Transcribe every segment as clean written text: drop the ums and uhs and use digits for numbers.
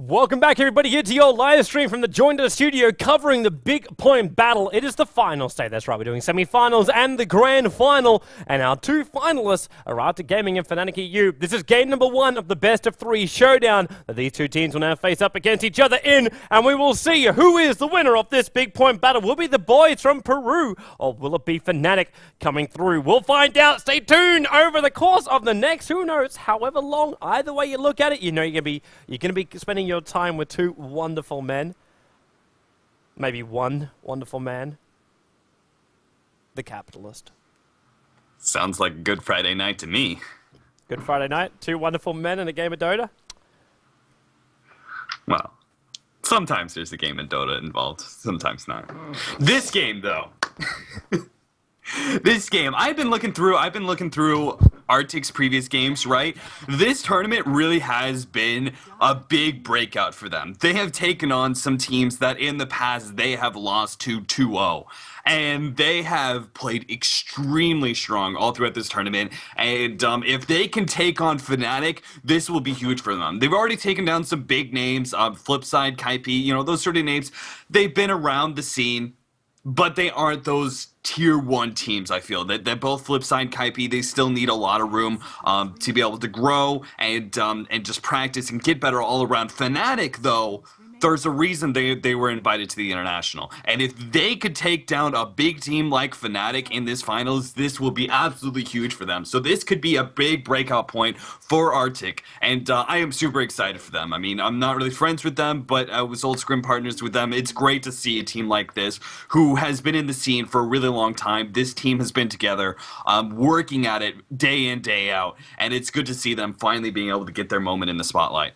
Welcome back, everybody, here to your live stream from the Joined studio covering the Bigpoint battle. It is the final stage. That's right, we're doing semi-finals and the grand final. And our two finalists are Artyk Gaming and Fnatic EU. This is game number 1 of the best of 3 showdown that these two teams will now face up against each other in. And we will see who is the winner of this Bigpoint battle. Will it be the boys from Peru, or will it be Fnatic coming through? We'll find out. Stay tuned over the course of the next, who knows, however long, either way you look at it, you know you're gonna be spending your time with two wonderful men. Maybe one wonderful man. The capitalist. Sounds like a good Friday night to me. Good Friday night? Two wonderful men in a game of Dota? Well, sometimes there's a game of Dota involved, sometimes not. This game, though. This game, I've been looking through Artyk's previous games, right? This tournament really has been a big breakout for them. They have taken on some teams that in the past they have lost to 2-0. And they have played extremely strong all throughout this tournament. And if they can take on Fnatic, this will be huge for them. They've already taken down some big names, Flipside, Kaipi, you know, those sort of names. They've been around the scene, but they aren't those tier 1 teams. I feel that both Flipside, Kaipi, they still need a lot of room to be able to grow and just practice and get better all around. Fnatic, though, there's a reason they were invited to the International. And if they could take down a big team like Fnatic in this finals, this will be absolutely huge for them. So this could be a big breakout point for Artyk. And I am super excited for them. I mean, I'm not really friends with them, but I was old scrim partners with them. It's great to see a team like this who has been in the scene for a really long time. This team has been together, working at it day in, day out. And it's good to see them finally being able to get their moment in the spotlight.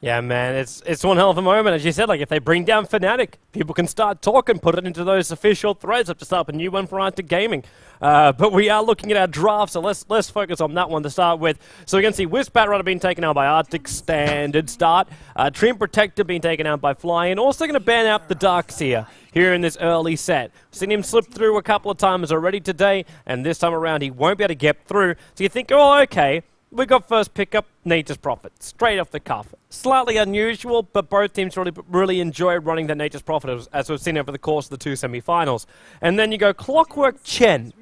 Yeah, man, it's one hell of a moment. As you said, like, if they bring down Fnatic, people can start talking, put it into those official threads. Have to start up a new one for Artyk Gaming. But we are looking at our draft, so let's focus on that one to start with. So we can see Wisp Batrunner being taken out by Artyk, standard start. Treant Protector being taken out by Fly, and also going to ban out the Darkseer here in this early set. We've seen him slip through a couple of times already today, and this time around he won't be able to get through. So you think, oh, okay. We got first pickup, Nature's Prophet, straight off the cuff. Slightly unusual, but both teams really enjoy running the Nature's Prophet, as we've seen over the course of the 2 semi-finals. And then you go Clockwork Chen.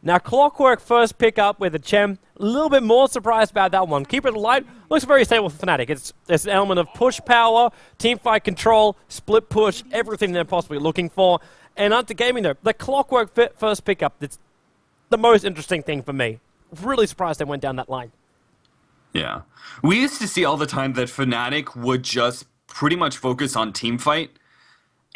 Now, Clockwork first pickup with a Chen. A little bit more surprised about that one. Keep it light. Looks very stable for Fnatic. There's an element of push power, teamfight control, split push, everything they're possibly looking for. And Artyk Gaming, though, the Clockwork first pickup, that's the most interesting thing for me. Really surprised they went down that line. Yeah. We used to see all the time that Fnatic would just pretty much focus on team fight.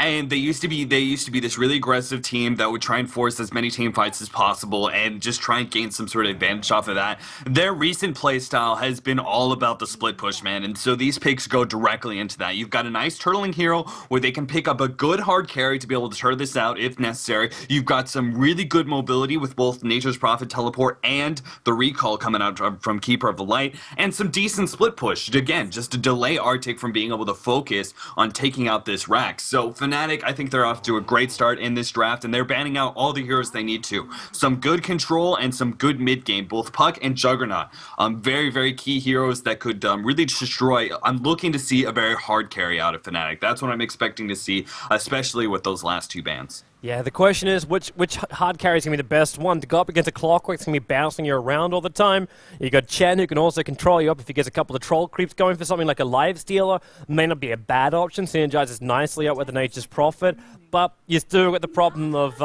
And they used to be this really aggressive team that would try and force as many team fights as possible and just try and gain some sort of advantage off of that. Their recent playstyle has been all about the split push, man, and so these picks go directly into that. You've got a nice turtling hero where they can pick up a good hard carry to be able to turtle this out if necessary. You've got some really good mobility with both Nature's Prophet teleport and the recall coming out from Keeper of the Light, and some decent split push, again, just to delay Artyk from being able to focus on taking out this rack. So Fnatic, I think they're off to a great start in this draft, and they're banning out all the heroes they need to. Some good control and some good mid-game, both Puck and Juggernaut. Very, very key heroes that could really destroy. I'm looking to see a very hard carry out of Fnatic. That's what I'm expecting to see, especially with those last 2 bans. Yeah, the question is, which hard carry is going to be the best one? To go up against a Clockwork, it's going to be bouncing you around all the time. You got Chen, who can also control you up if he gets a couple of troll creeps going. For something like a Live Stealer, may not be a bad option. Synergizes nicely up with the Nature's Prophet, but you still get the problem of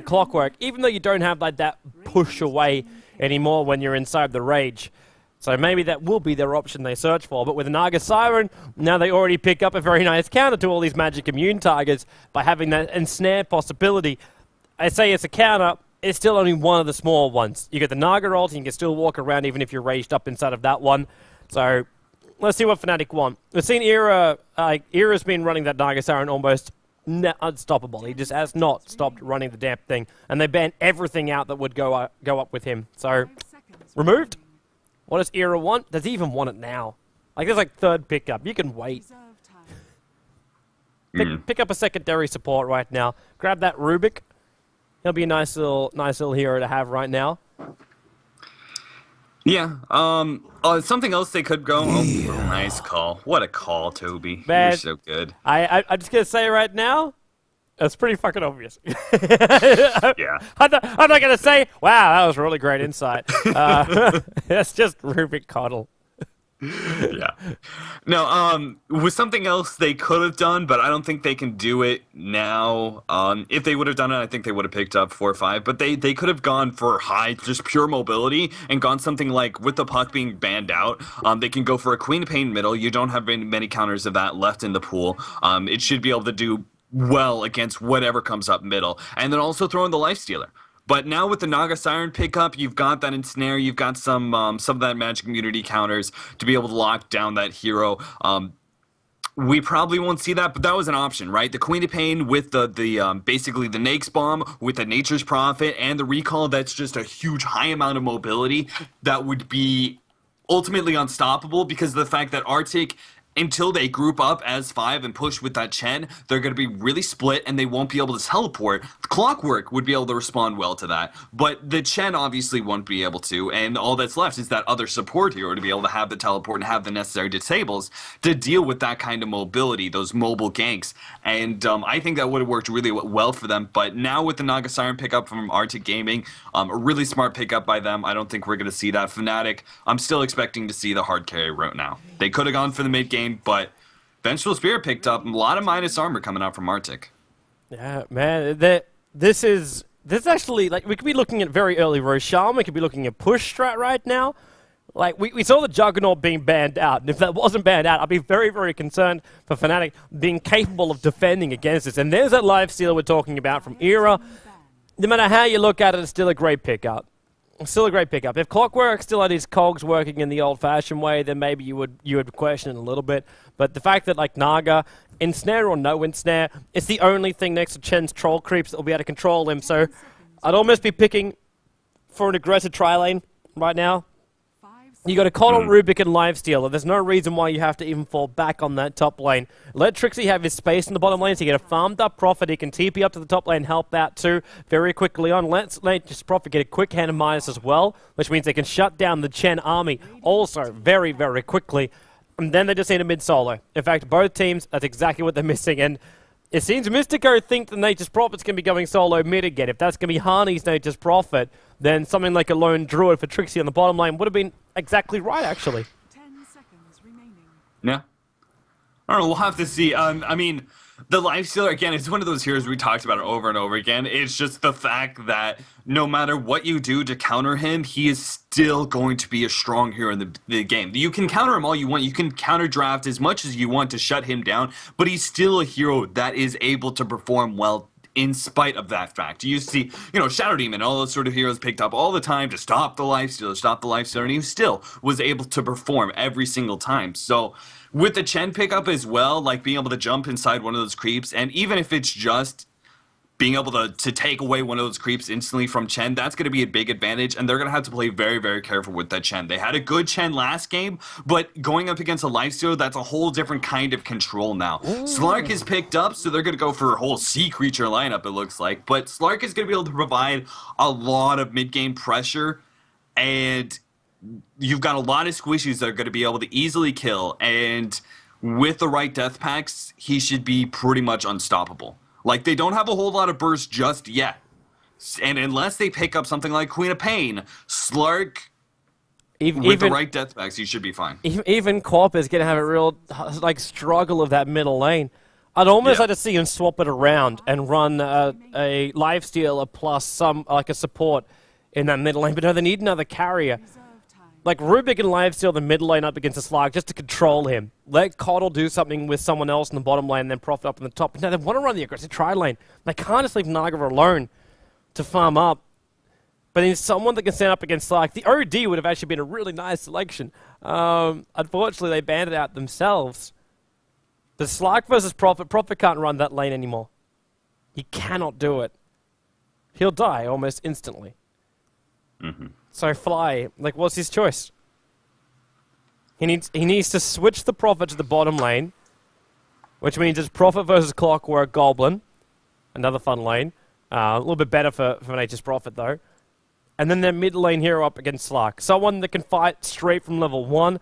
Clockwork, even though you don't have like that push away anymore when you're inside the Rage. So maybe that will be their option they search for. But with Naga Siren, now they already pick up a very nice counter to all these magic immune targets by having that ensnare possibility. I say it's a counter, it's still only one of the small ones. You get the Naga ult, and you can still walk around even if you're raged up inside of that one. So let's see what Fnatic want. We've seen Era's been running that Naga Siren almost unstoppable. He just has not stopped running the damn thing. And they banned everything out that would go up with him. So, removed. What does Era want? Does he even want it now? Like, there's like 3rd pickup. You can wait. Pick up a secondary support right now. Grab that Rubik. He'll be a nice little hero to have right now. Yeah. Something else they could go. Oh, nice call. What a call, Toby. Man, You're so good. I'm just gonna say right now, it's pretty fucking obvious. Yeah. I'm not gonna say, wow, that was really great insight. It's just Rubik Coddle. Yeah. No, with something else they could have done, but I don't think they can do it now. If they would have done it, I think they would have picked up 4 or 5, but they could have gone for high, just pure mobility and gone something like with the puck being banned out, they can go for a Queen of Pain middle. You don't have many counters of that left in the pool. It should be able to do well against whatever comes up middle. And then also throw in the Life Stealer. But now with the Naga Siren pickup, you've got that ensnare, you've got some of that magic immunity counters to be able to lock down that hero. We probably won't see that, but that was an option, right? The Queen of Pain with the basically the Nake's Bomb with the Nature's Prophet and the Recall, that's just a huge high amount of mobility that would be ultimately unstoppable because of the fact that Artyk, until they group up as 5 and push with that Chen, they're going to be really split and they won't be able to teleport. Clockwork would be able to respond well to that, but the Chen obviously won't be able to, and all that's left is that other support hero to be able to have the teleport and have the necessary disables to deal with that kind of mobility, those mobile ganks, and I think that would have worked really well for them, but now with the Naga Siren pickup from Artyk Gaming, a really smart pickup by them, I don't think we're going to see that. Fnatic, I'm still expecting to see the hard carry route now. They could have gone for the mid game, but Vengeful Spirit picked up a lot of minus armor coming out from Artyk. Yeah, man, this is actually, like, we could be looking at very early Roshan, we could be looking at push strat right now. Like, we saw the Juggernaut being banned out, and if that wasn't banned out, I'd be very, very concerned for Fnatic being capable of defending against this. And there's that life stealer we're talking about from Era. No matter how you look at it, it's still a great pickup. Still a great pickup. If Clockwork still had his cogs working in the old-fashioned way, then maybe you would question it a little bit. But the fact that, like, Naga, ensnare or no ensnare, it's the only thing next to Chen's troll creeps that will be able to control him. So I'd almost be picking for an aggressive tri-lane right now. You got a Coddle, Rubik, and Lifestealer. There's no reason why you have to even fall back on that top lane. Let Trixie have his space in the bottom lane so you get a farmed up Prophet. He can TP up to the top lane, help out too very quickly on. Let just Prophet get a quick hand of minus as well, which means they can shut down the Chen army also very, very quickly. And then they just need a mid-solo. In fact, both teams, that's exactly what they're missing. And it seems Mystico think the Nature's Prophet's going to be going solo mid again. If that's going to be Harney's Nature's Prophet, then something like a lone Druid for Trixie on the bottom lane would have been exactly right, actually. 10 seconds remaining. Yeah. I don't know, we'll have to see. I mean, the Lifestealer, again, it's one of those heroes we talked about over and over again. It's just the fact that no matter what you do to counter him, he is still going to be a strong hero in the game. You can counter him all you want. You can counter draft as much as you want to shut him down, but he's still a hero that is able to perform well in spite of that fact. You see, Shadow Demon, all those sort of heroes picked up all the time to stop the Lifestealer, and he still was able to perform every single time. So with the Chen pickup as well, like being able to jump inside one of those creeps, and even if it's just being able to take away one of those creeps instantly from Chen, that's going to be a big advantage, and they're going to have to play very, very careful with that Chen. They had a good Chen last game, but going up against a Lifestealer, that's a whole different kind of control now. Ooh. Slark is picked up, so they're going to go for a whole sea creature lineup, it looks like, but Slark is going to be able to provide a lot of mid-game pressure, and you've got a lot of squishies that are going to be able to easily kill, and with the right death packs, he should be pretty much unstoppable. Like, they don't have a whole lot of burst just yet. And unless they pick up something like Queen of Pain, Slark, with the right death packs, you should be fine. Even Corp is going to have a real, like, struggle of that middle lane. I'd almost like to see him swap it around and run a Lifestealer plus some, like, a support in that middle lane. But no, they need another carrier. Like, Rubik and Lifesteal the mid lane up against the Slark just to control him. Let Coddle do something with someone else in the bottom lane and then Profit up in the top. But no, they want to run the aggressive tri-lane. They can't just leave Naga alone to farm up. But then someone that can stand up against Slark. The OD would have actually been a really nice selection. Unfortunately, they banned it out themselves. The Slark versus Profit. Profit can't run that lane anymore. He cannot do it. He'll die almost instantly. Mm-hmm. So Fly, like, what's his choice? He needs to switch the Prophet to the bottom lane, which means it's Prophet versus Clockwork Goblin, another fun lane. A little bit better for Nature's Prophet though. and then their mid lane hero up against Slark. Someone that can fight straight from level 1.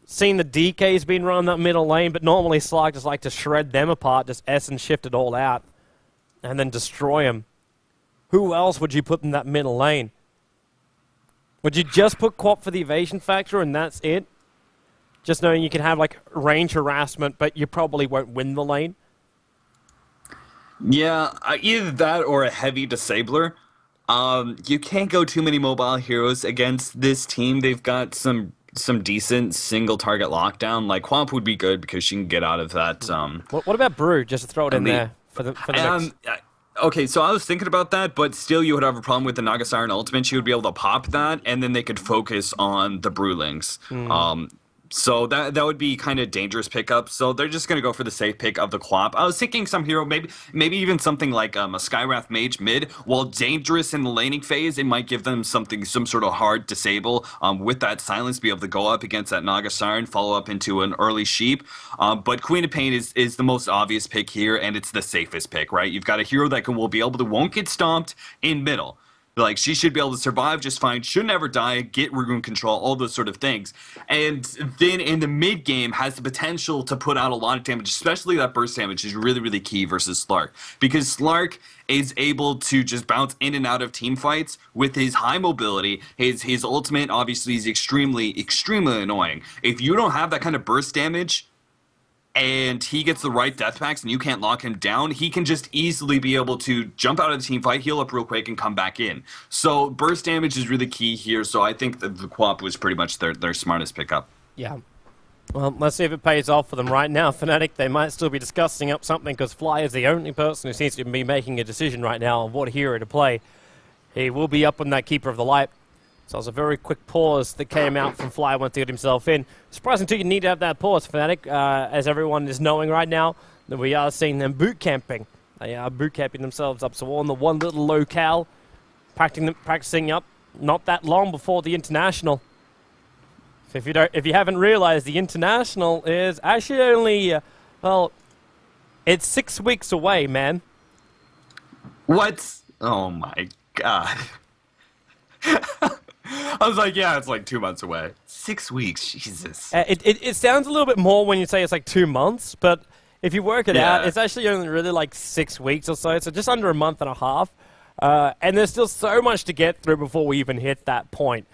Seen the DKs being run that middle lane, but normally Slark just like to shred them apart, just S and shift it all out, and then destroy them. Who else would you put in that middle lane? Would you just put Quap for the evasion factor and that's it? Just knowing you can have like range harassment, but you probably won't win the lane? Yeah, either that or a heavy disabler. You can't go too many mobile heroes against this team. They've got some decent single target lockdown. Like Quamp would be good because she can get out of that. What about Brew? Just to throw it in there for the mix. Okay, so I was thinking about that, but still you would have a problem with the Naga Siren ultimate. She would be able to pop that, and then they could focus on the Brewlings. So that would be kind of dangerous pickup. So they're just going to go for the safe pick of the Quap. I was thinking some hero, maybe even something like a Skywrath Mage mid. While dangerous in the laning phase, it might give them some sort of hard disable with that silence, be able to go up against that Naga Siren, follow up into an early Sheep. But Queen of Pain is the most obvious pick here, and it's the safest pick, right? You've got a hero that won't get stomped in middle. Like, she should be able to survive just fine, should never die, get rune control, all those sort of things. And then in the mid game has the potential to put out a lot of damage, especially that burst damage is really, really key versus Slark. Because Slark is able to just bounce in and out of team fights with his high mobility. His ultimate obviously is extremely, extremely annoying. If you don't have that kind of burst damage, and he gets the right death packs and you can't lock him down, he can just easily be able to jump out of the team fight, heal up real quick, and come back in. So burst damage is really key here, so I think that the Quap was pretty much their smartest pickup. Yeah. Well, let's see if it pays off for them right now. Fnatic, they might still be discussing up something because Fly is the only person who seems to be making a decision right now on what hero to play. He will be up on that Keeper of the Light. So it was a very quick pause that came out from Fly once he got himself in. Surprising too, you need to have that pause, Fnatic, as everyone is knowing right now that we are seeing them boot camping. They are boot camping themselves up, so on the one little locale, practicing up not that long before the international. So if you haven't realized, the international is actually only, well, it's 6 weeks away, man. What? Oh my god. I was like, yeah, it's like 2 months away. 6 weeks, Jesus. It sounds a little bit more when you say it's like 2 months, but if you work it out, it's actually only really like 6 weeks or so just under a month and a half. And there's still so much to get through before we even hit that point.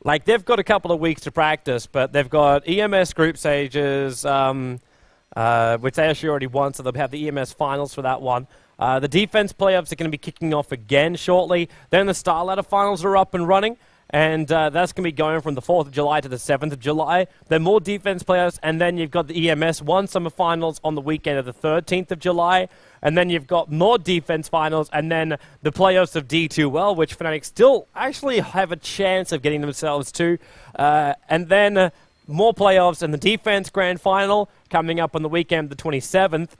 Like, they've got a couple of weeks to practice, but they've got EMS group stages, which they actually already won, so they'll have the EMS finals for that one. The defense playoffs are going to be kicking off again shortly. Then the Star Ladder finals are up and running. And that's going to be going from the 4th of July to the 7th of July. Then more defense players, and then you've got the EMS 1 Summer Finals on the weekend of the 13th of July. And then you've got more defense finals, and then the playoffs of D2L, which Fnatic still actually have a chance of getting themselves to. And then more playoffs and the defense grand final coming up on the weekend of the 27th.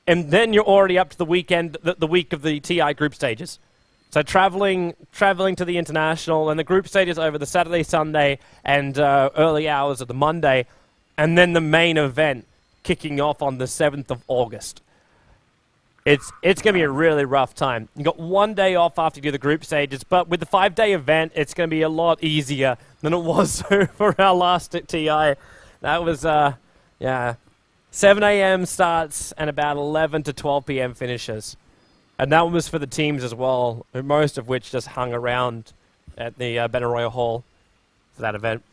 And then you're already up to the weekend, the week of the TI group stages. So traveling to the international and the group stages over the Saturday, Sunday, and early hours of the Monday, and then the main event kicking off on the 7th of August. It's going to be a really rough time. You got 1 day off after you do the group stages, but with the 5-day event, it's going to be a lot easier than it was for our last at TI. That was 7 a.m. starts and about 11 to 12 p.m. finishes. And that one was for the teams as well, most of which just hung around at the Battle Royal Hall for that event.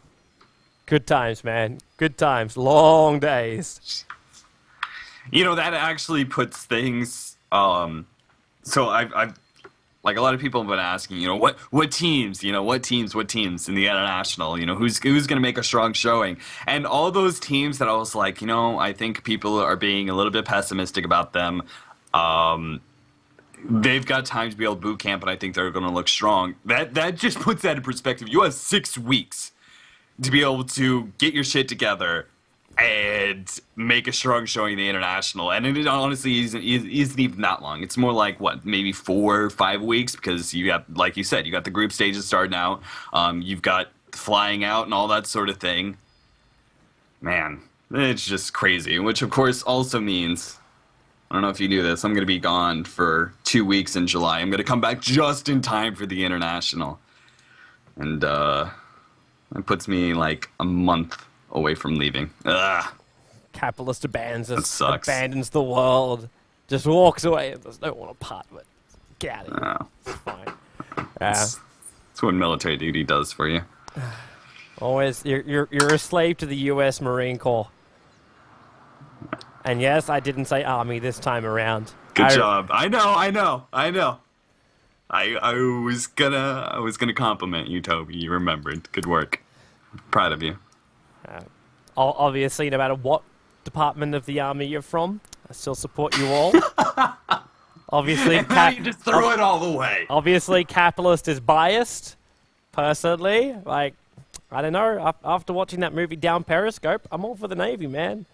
Good times, man. Good times. Long days. You know, that actually puts things... so I've like, a lot of people have been asking, you know, what teams in the international, you know, who's going to make a strong showing? And all those teams that I was like, you know, I think people are being a little bit pessimistic about them. They've got time to be able to boot camp, and I think they're going to look strong. That just puts that in perspective. You have 6 weeks to be able to get your shit together and make a strong showing in the international. And it honestly isn't even that long. It's more like, what, maybe 4 or 5 weeks, because you got, like you said, you got the group stages starting out. You've got flying out and all that sort of thing. Man, it's just crazy, which of course also means... I don't know if you knew this. I'm going to be gone for 2 weeks in July. I'm going to come back just in time for the international. And it puts me like a month away from leaving. Ugh. Capitalist abandons That us, sucks. abandons the world, just walks away and does not want to part with it. Get out of here. Oh, It's fine. that's what military duty does for you. Always, you're a slave to the U.S. Marine Corps. And yes, I didn't say Army this time around. Good job. I know. I was gonna compliment you, Toby. You remembered. Good work. Proud of you. Obviously, no matter what department of the Army you're from, I still support you all. Obviously, You just throw it all away. obviously, capitalist is biased. Personally, like, I don't know. After watching that movie Down Periscope, I'm all for the Navy, man.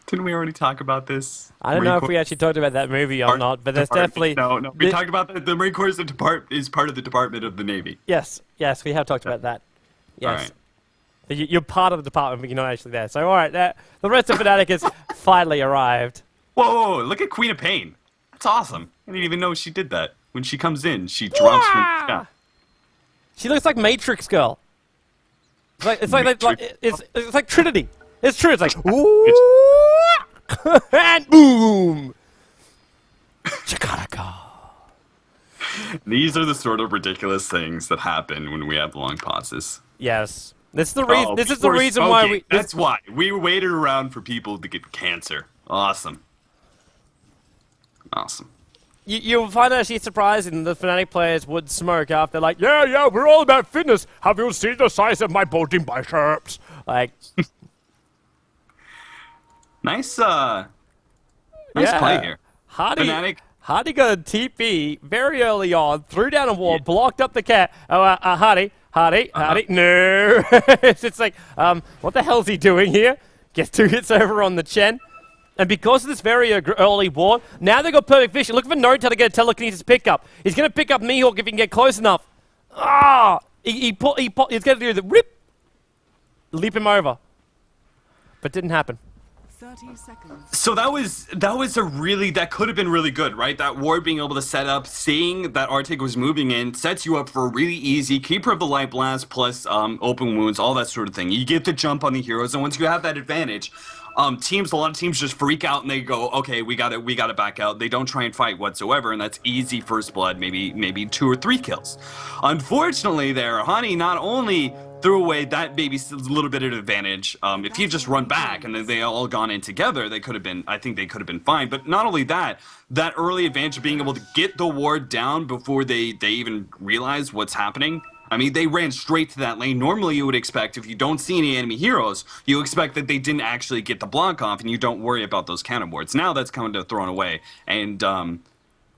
Didn't we already talk about this? I don't know if we actually talked about that movie or not, but there's definitely... No. We talked about the Marine Corps is part of the Department of the Navy. Yes, we have talked about that. Yes. All right. But you're part of the department, but you're not actually there. So, all right, the rest of Fnatic has finally arrived. Whoa, look at Queen of Pain. That's awesome. I didn't even know she did that. When she comes in, she drops from... Yeah. She looks like Matrix Girl. It's like Trinity. It's true. It's like, ooh, and boom. Chakaraka. These are the sort of ridiculous things that happen when we have long pauses. Yes. This is the reason. Oh, This is the we're reason why smoking. we. That's why we waited around for people to get cancer. Awesome. Awesome. You'll find it actually surprising the Fnatic players would smoke after, like, yeah, we're all about fitness. Have you seen the size of my bulging biceps? Like, Nice play here. Fnatic. Hardy got a TP very early on, threw down a wall, blocked up the cat. Oh, Hardy, no. It's like, what the hell's he doing here? Gets 2 hits over on the Chen. And because of this very early ward, now they've got perfect vision. Look for Nota to get a telekinesis pickup. He's going to pick up Mihawk if he can get close enough. Ah! He's going to do the rip. Leap him over. But didn't happen. 30 seconds. So that could have been really good, right? That ward being able to set up, seeing that Artyk was moving in, sets you up for a really easy Keeper of the Light Blast plus open wounds, all that sort of thing. You get the jump on the heroes, and once you have that advantage, a lot of teams just freak out and they go, okay, we gotta back out. They don't try and fight whatsoever, and that's easy first blood, maybe 2 or 3 kills. Unfortunately, there, Honey not only threw away that maybe little bit of advantage. If he had just run back and then they all gone in together, I think they could have been fine. But not only that, that early advantage of being able to get the ward down before they even realize what's happening. I mean, they ran straight to that lane. Normally, you would expect, if you don't see any enemy heroes, you expect that they didn't actually get the block off, and you don't worry about those counter wards. Now that's coming to thrown away, and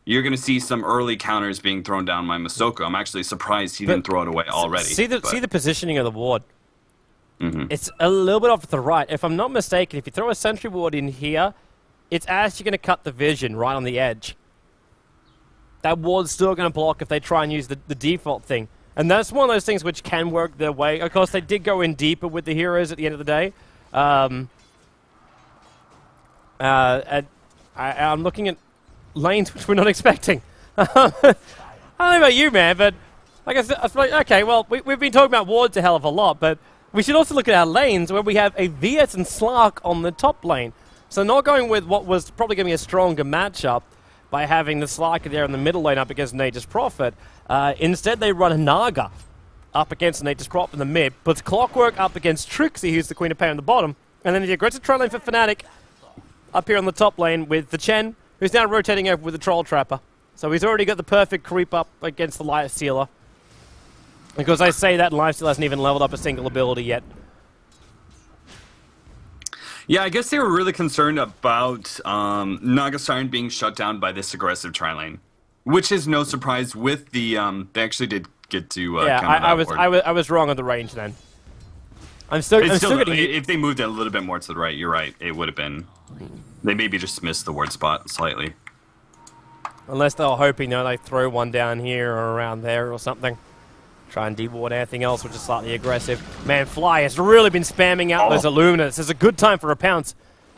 you're going to see some early counters being thrown down by Masoko. I'm actually surprised he didn't throw it away already. See the positioning of the ward. Mm-hmm. It's a little bit off to the right. If I'm not mistaken, if you throw a sentry ward in here, it's actually going to cut the vision right on the edge. That ward's still going to block if they try and use the default thing. And that's one of those things which can work their way. Of course, they did go in deeper with the heroes at the end of the day. I'm looking at lanes which we're not expecting. I don't know about you, man, but like I said, I was like, okay, well, we've been talking about wards a hell of a lot, but we should also look at our lanes where we have a VS and Slark on the top lane. So not going with what was probably going to be a stronger matchup by having the Slark there in the middle lane up against Nature's Prophet. Instead, they run a Naga up against Nature's Prophet in the mid, puts Clockwork up against Trixie, who's the Queen of Pain on the bottom, and then the aggressive troll lane for Fnatic up here on the top lane with the Chen, who's now rotating over with the Troll Trapper. So he's already got the perfect creep up against the Life Stealer. Because I say that, Life Stealer hasn't even leveled up a single ability yet. Yeah, I guess they were really concerned about Naga Siren being shut down by this aggressive tri-lane, which is no surprise with the, they actually did get to yeah, counter that ward. I was wrong on the range then. I'm still getting... If they moved it a little bit more to the right, you're right, it would have been... They maybe just missed the ward spot slightly. Unless they were hoping, they throw one down here or around there or something. Try and deward anything else, which is slightly aggressive. Man, Fly has really been spamming out those Illumina. This is a good time for a pounce.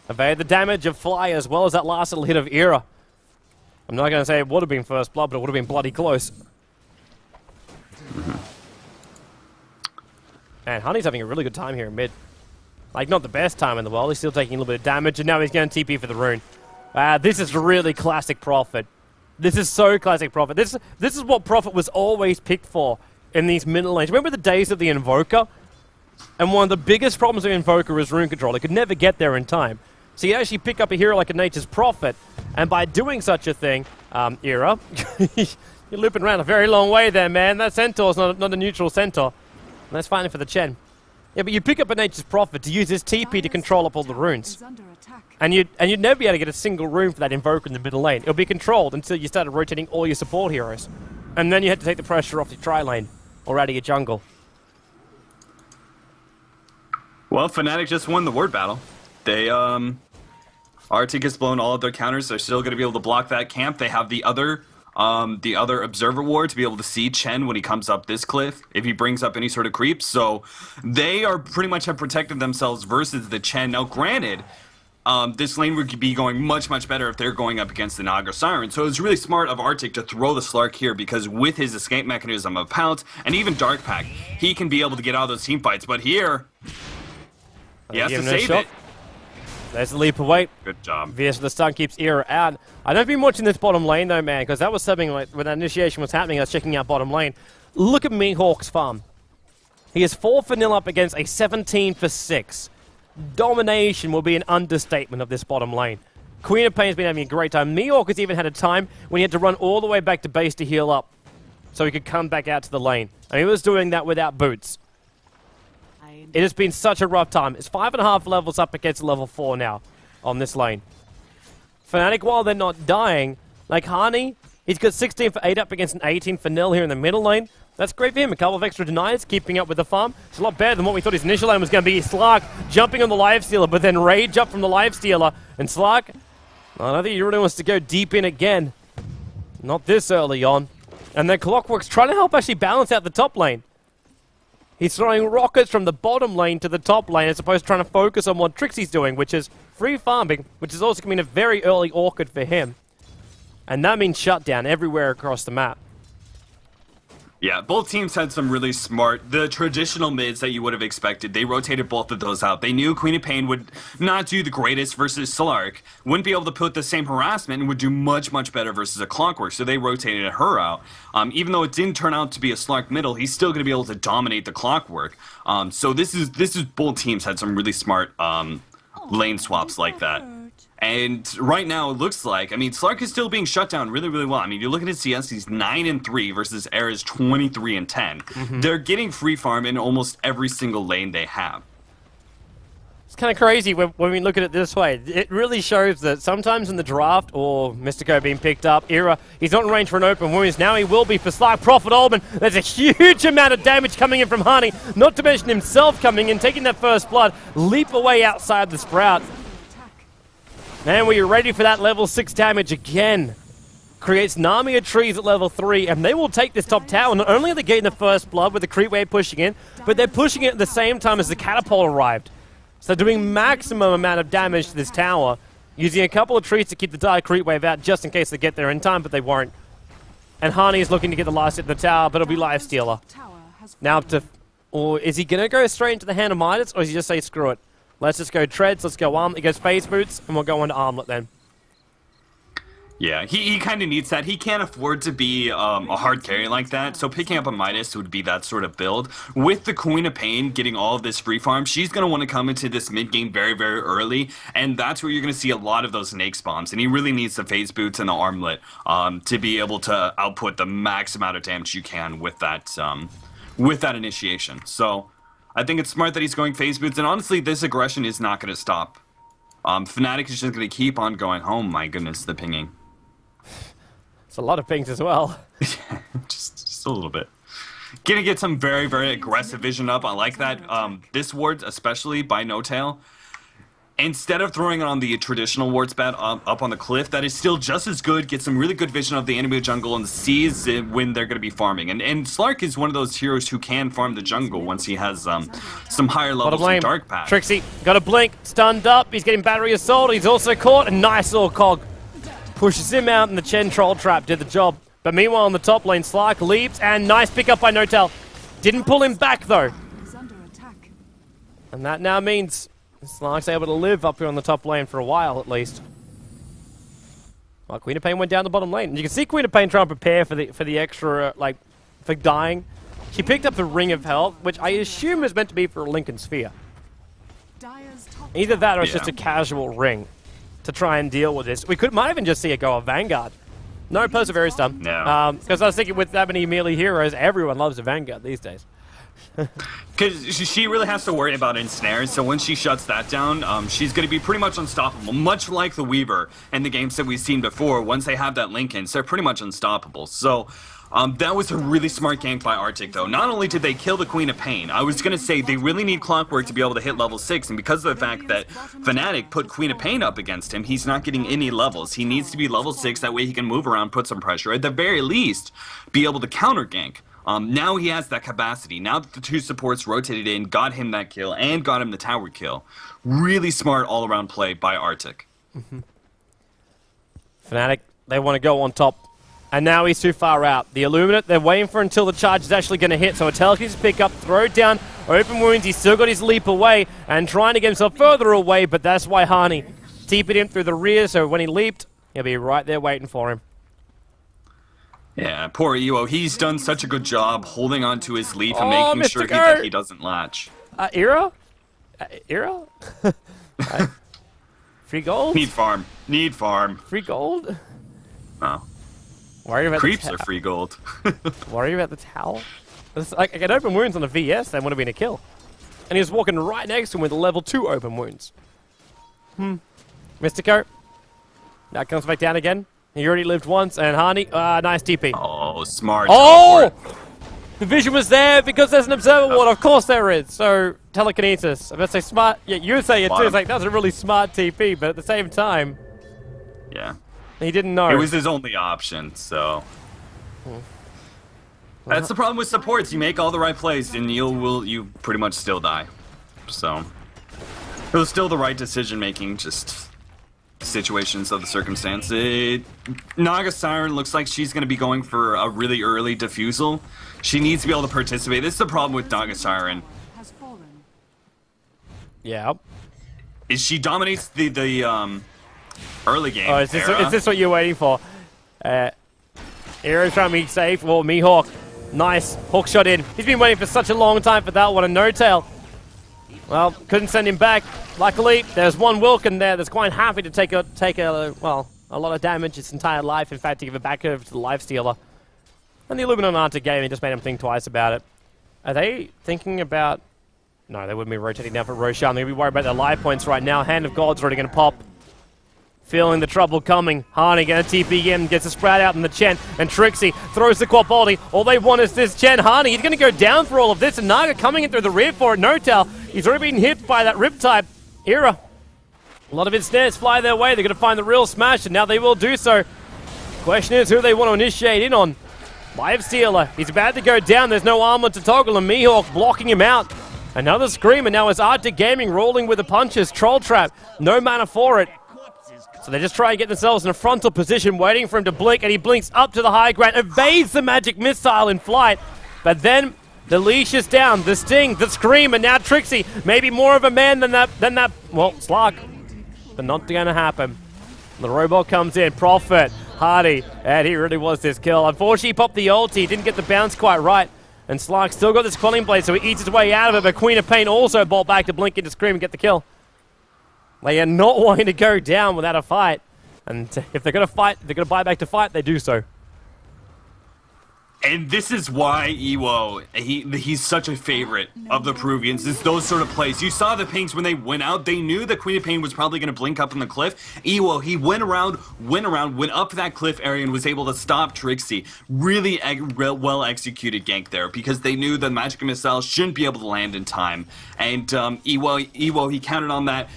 Evade the damage of Fly as well as that last little hit of Era. I'm not going to say it would have been first blood, but it would have been bloody close. And Honey's having a really good time here in mid. Like, not the best time in the world. He's still taking a little bit of damage, and now he's going to TP for the rune. This is really classic Prophet. This is so classic Prophet. This is what Prophet was always picked for in these middle lanes. Remember the days of the Invoker? And one of the biggest problems of Invoker is rune control. He could never get there in time. So you actually pick up a hero like a Nature's Prophet, and by doing such a thing, Era, you're looping around a very long way there, man. That Centaur's not a neutral Centaur. And that's fine for the Chen. Yeah, but you pick up a Nature's Prophet to use his TP to control up all the runes. And you'd never be able to get a single rune for that Invoker in the middle lane. It'll be controlled until you started rotating all your support heroes. And then you had to take the pressure off your tri lane or out of your jungle. Well, Fnatic just won the word battle. They, Artyk has blown all of their counters. They're still going to be able to block that camp. They have the other observer ward to be able to see Chen when he comes up this cliff, if he brings up any sort of creeps. So they are pretty much have protected themselves versus the Chen. Now, granted, this lane would be going much, much better if they're going up against the Naga Siren. So it's really smart of Artyk to throw the Slark here, because with his escape mechanism of Pounce and even Dark Pack, he can be able to get out of those team fights. But here, he has to save it. There's the leap of weight. Good job. VS the stun keeps Era out. I don't been watching this bottom lane though, man, because that was something like when that initiation was happening, I was checking out bottom lane. Look at Mihawk's farm. He is 4 for 0 up against a 17 for 6. Domination will be an understatement of this bottom lane. Queen of Pain's been having a great time. Mihawk has even had a time when he had to run all the way back to base to heal up, so he could come back out to the lane. And he was doing that without boots. It has been such a rough time. It's 5.5 levels up against level 4 now on this lane. Fnatic, while they're not dying, like Hani, he's got 16 for 8 up against an 18 for 0 here in the middle lane. That's great for him. A couple of extra deniers, keeping up with the farm. It's a lot better than what we thought his initial lane was going to be. Slark jumping on the Lifestealer, but then Rage up from the Lifestealer. And Slark, I don't think he really wants to go deep in again. Not this early on. And then Clockwork's trying to help actually balance out the top lane. He's throwing rockets from the bottom lane to the top lane as opposed to trying to focus on what Trixie's doing, which is free farming, which is also going to be a very early Orchid for him. And that means shutdown everywhere across the map. Yeah, both teams had some really smart, the traditional mids that you would have expected. They rotated both of those out. They knew Queen of Pain would not do the greatest versus Slark, wouldn't be able to put the same harassment, and would do much, much better versus a Clockwork, so they rotated her out. Even though it didn't turn out to be a Slark middle, he's still going to be able to dominate the Clockwork. So this is both teams had some really smart lane swaps like that. And right now, it looks like, I mean, Slark is still being shut down really, really well. I mean, you look at his CS, he's 9-3 versus Era's 23-10. They're getting free farm in almost every single lane they have. It's kind of crazy when we look at it this way. It really shows that sometimes in the draft, or Mystico being picked up, Era, he's not in range for an open wounds. Now he will be for Slark. Prophet Ulman, there's a huge amount of damage coming in from Honey, not to mention himself coming in, taking that first blood, leap away outside the Sprout. And we are ready for that level 6 damage again. Creates an army of trees at level 3, and they will take this top tower. Not only are they getting the first blood with the creep wave pushing in, but they're pushing it at the same time as the catapult arrived. So doing maximum amount of damage to this tower, using a couple of trees to keep the dire creep wave out just in case they get there in time, but they won't. And Hani is looking to get the last hit in the tower, but it'll be Lifestealer. Now up to... Or is he going to go straight into the Hand of Midas, or does he just say screw it? Let's just go Treads, let's go Armlet, he goes Phase Boots, and we'll go on to Armlet then. Yeah, he kind of needs that. He can't afford to be a hard carry like that, so picking up a Midas would be that sort of build. With the Queen of Pain getting all of this free farm, she's going to want to come into this mid-game very, very early, and that's where you're going to see a lot of those snake spawns, and he really needs the Phase Boots and the Armlet to be able to output the max amount of damage you can with that initiation. So I think it's smart that he's going Phase Boots, and honestly, this aggression is not going to stop. Fnatic is just going to keep on going. Oh my goodness, the pinging. It's a lot of pings as well. just a little bit. Gonna get some very, very aggressive vision up. I like that. This ward, especially by No Tail, instead of throwing it on the traditional ward spat up on the cliff, that is still just as good. Get some really good vision of the enemy jungle and sees it when they're going to be farming. And Slark is one of those heroes who can farm the jungle once he has some higher levels of Dark Pack. Trixie got a blink, stunned up. He's getting battery assault. He's also caught. A nice little cog. Pushes him out, and the Chen Troll Trap did the job. But meanwhile, on the top lane, Slark leaps, and nice pickup by No Tail. Didn't pull him back, though. And that now means Slark's able to live up here on the top lane for a while, at least. Well, Queen of Pain went down the bottom lane. And you can see Queen of Pain trying to prepare for the extra, like, for dying. She picked up the Ring of Health, which I assume is meant to be for a Lincoln Sphere. Either that or it's just a casual ring to try and deal with this. We might even just see it go a Vanguard. No Perseverance done. No. Because I was thinking with that many melee heroes, everyone loves a Vanguard these days. Because she really has to worry about ensnares, so when she shuts that down, she's going to be pretty much unstoppable, much like the Weaver in the games that we've seen before. Once they have that Lincoln, so they're pretty much unstoppable. So that was a really smart gank by Artyk, though. Not only did they kill the Queen of Pain, I was going to say they really need Clockwork to be able to hit level 6, and because of the fact that Fnatic put Queen of Pain up against him, he's not getting any levels. He needs to be level 6, that way he can move around, put some pressure, at the very least, be able to counter gank. Now he has that capacity. Now that the two supports rotated in, got him that kill, and got him the tower kill. Really smart all-around play by Artyk. Fnatic, they want to go on top. And now he's too far out. The Illuminate, they're waiting for until the charge is actually going to hit. So Artyk needs to pick up, throw it down, open wounds. He's still got his leap away and trying to get himself further away, but that's why Hani TP'd him through the rear, so when he leaped, he'll be right there waiting for him. Yeah, poor Ewo. He's done such a good job holding on to his leaf and making sure that he doesn't latch. Era? Era? Free gold? Need farm. Need farm. Free gold? Oh. Worry about Creeps are free gold. Worry about the towel? I could open wounds on a VS, that would have been a kill. And he was walking right next to him with a level 2 open wounds. Mystico. That comes back down again. He already lived once, and Hani, nice TP. Oh, smart. Oh! The vision was there because there's an Observer Ward. Of course there is. So, telekinesis. I'm going to say smart. Yeah, you would say it too. It's like, that was a really smart TP, but at the same time... Yeah. He didn't know. It was his only option, so... That's the problem with supports. You make all the right plays, and you pretty much still die. So... It was still the right decision-making, just... situations of the circumstance. Naga Siren looks like she's going to be going for a really early defusal. She needs to be able to participate. This is the problem with Naga Siren. Yeah. Is she dominates the early game. Oh, is this what you're waiting for? Era's trying to be safe. Well, Mihawk. Nice. Hook shot in. He's been waiting for such a long time for that one. And No Tail. Well, couldn't send him back. Luckily, there's one Wilkin there that's quite happy to take a lot of damage its entire life. In fact, to give it back over to the Lifestealer. And the Illuminant aren't a game. It just made him think twice about it. Are they thinking about... No, they wouldn't be rotating down for Roshan. They'd be worried about their life points right now. Hand of God's already going to pop. Feeling the trouble coming. Hani going to TP in, gets a sprout out in the Chen, and Trixie throws the Quap ulti. All they want is this Chen. Hani, he's going to go down for all of this, and Naga coming in through the rear for it. No Tail, he's already been hit by that Riptide. Era. A lot of his snares fly their way. They're going to find the real smash, and now they will do so. Question is who they want to initiate in on. Lifestealer, he's about to go down. There's no armor to toggle, and Mihawk blocking him out. Another scream, and now it's Artyk Gaming rolling with the punches. Troll Trap, no mana for it. So they just try and get themselves in a frontal position, waiting for him to blink, and he blinks up to the high ground, evades the magic missile in flight, but then the leash is down, the sting, the scream, and now Trixie, maybe more of a man than that, well, Slark, but not gonna happen. The robot comes in, Prophet, Hardy, and he really was this kill. Unfortunately, he popped the ulti, didn't get the bounce quite right, and Slark still got this Quelling Blade, so he eats his way out of it, but Queen of Pain also bought back to blink into scream and get the kill. They are not wanting to go down without a fight. And if they're going to fight, they're going to buy back to fight, they do so. And this is why Ewo, he's such a favorite of the Peruvians, is those sort of plays. You saw the Pinks when they went out, they knew the Queen of Pain was probably going to blink up on the cliff. Ewo, he went up that cliff area and was able to stop Trixie. Really well executed gank there, because they knew the magic missile shouldn't be able to land in time. And Ewo, he counted on that,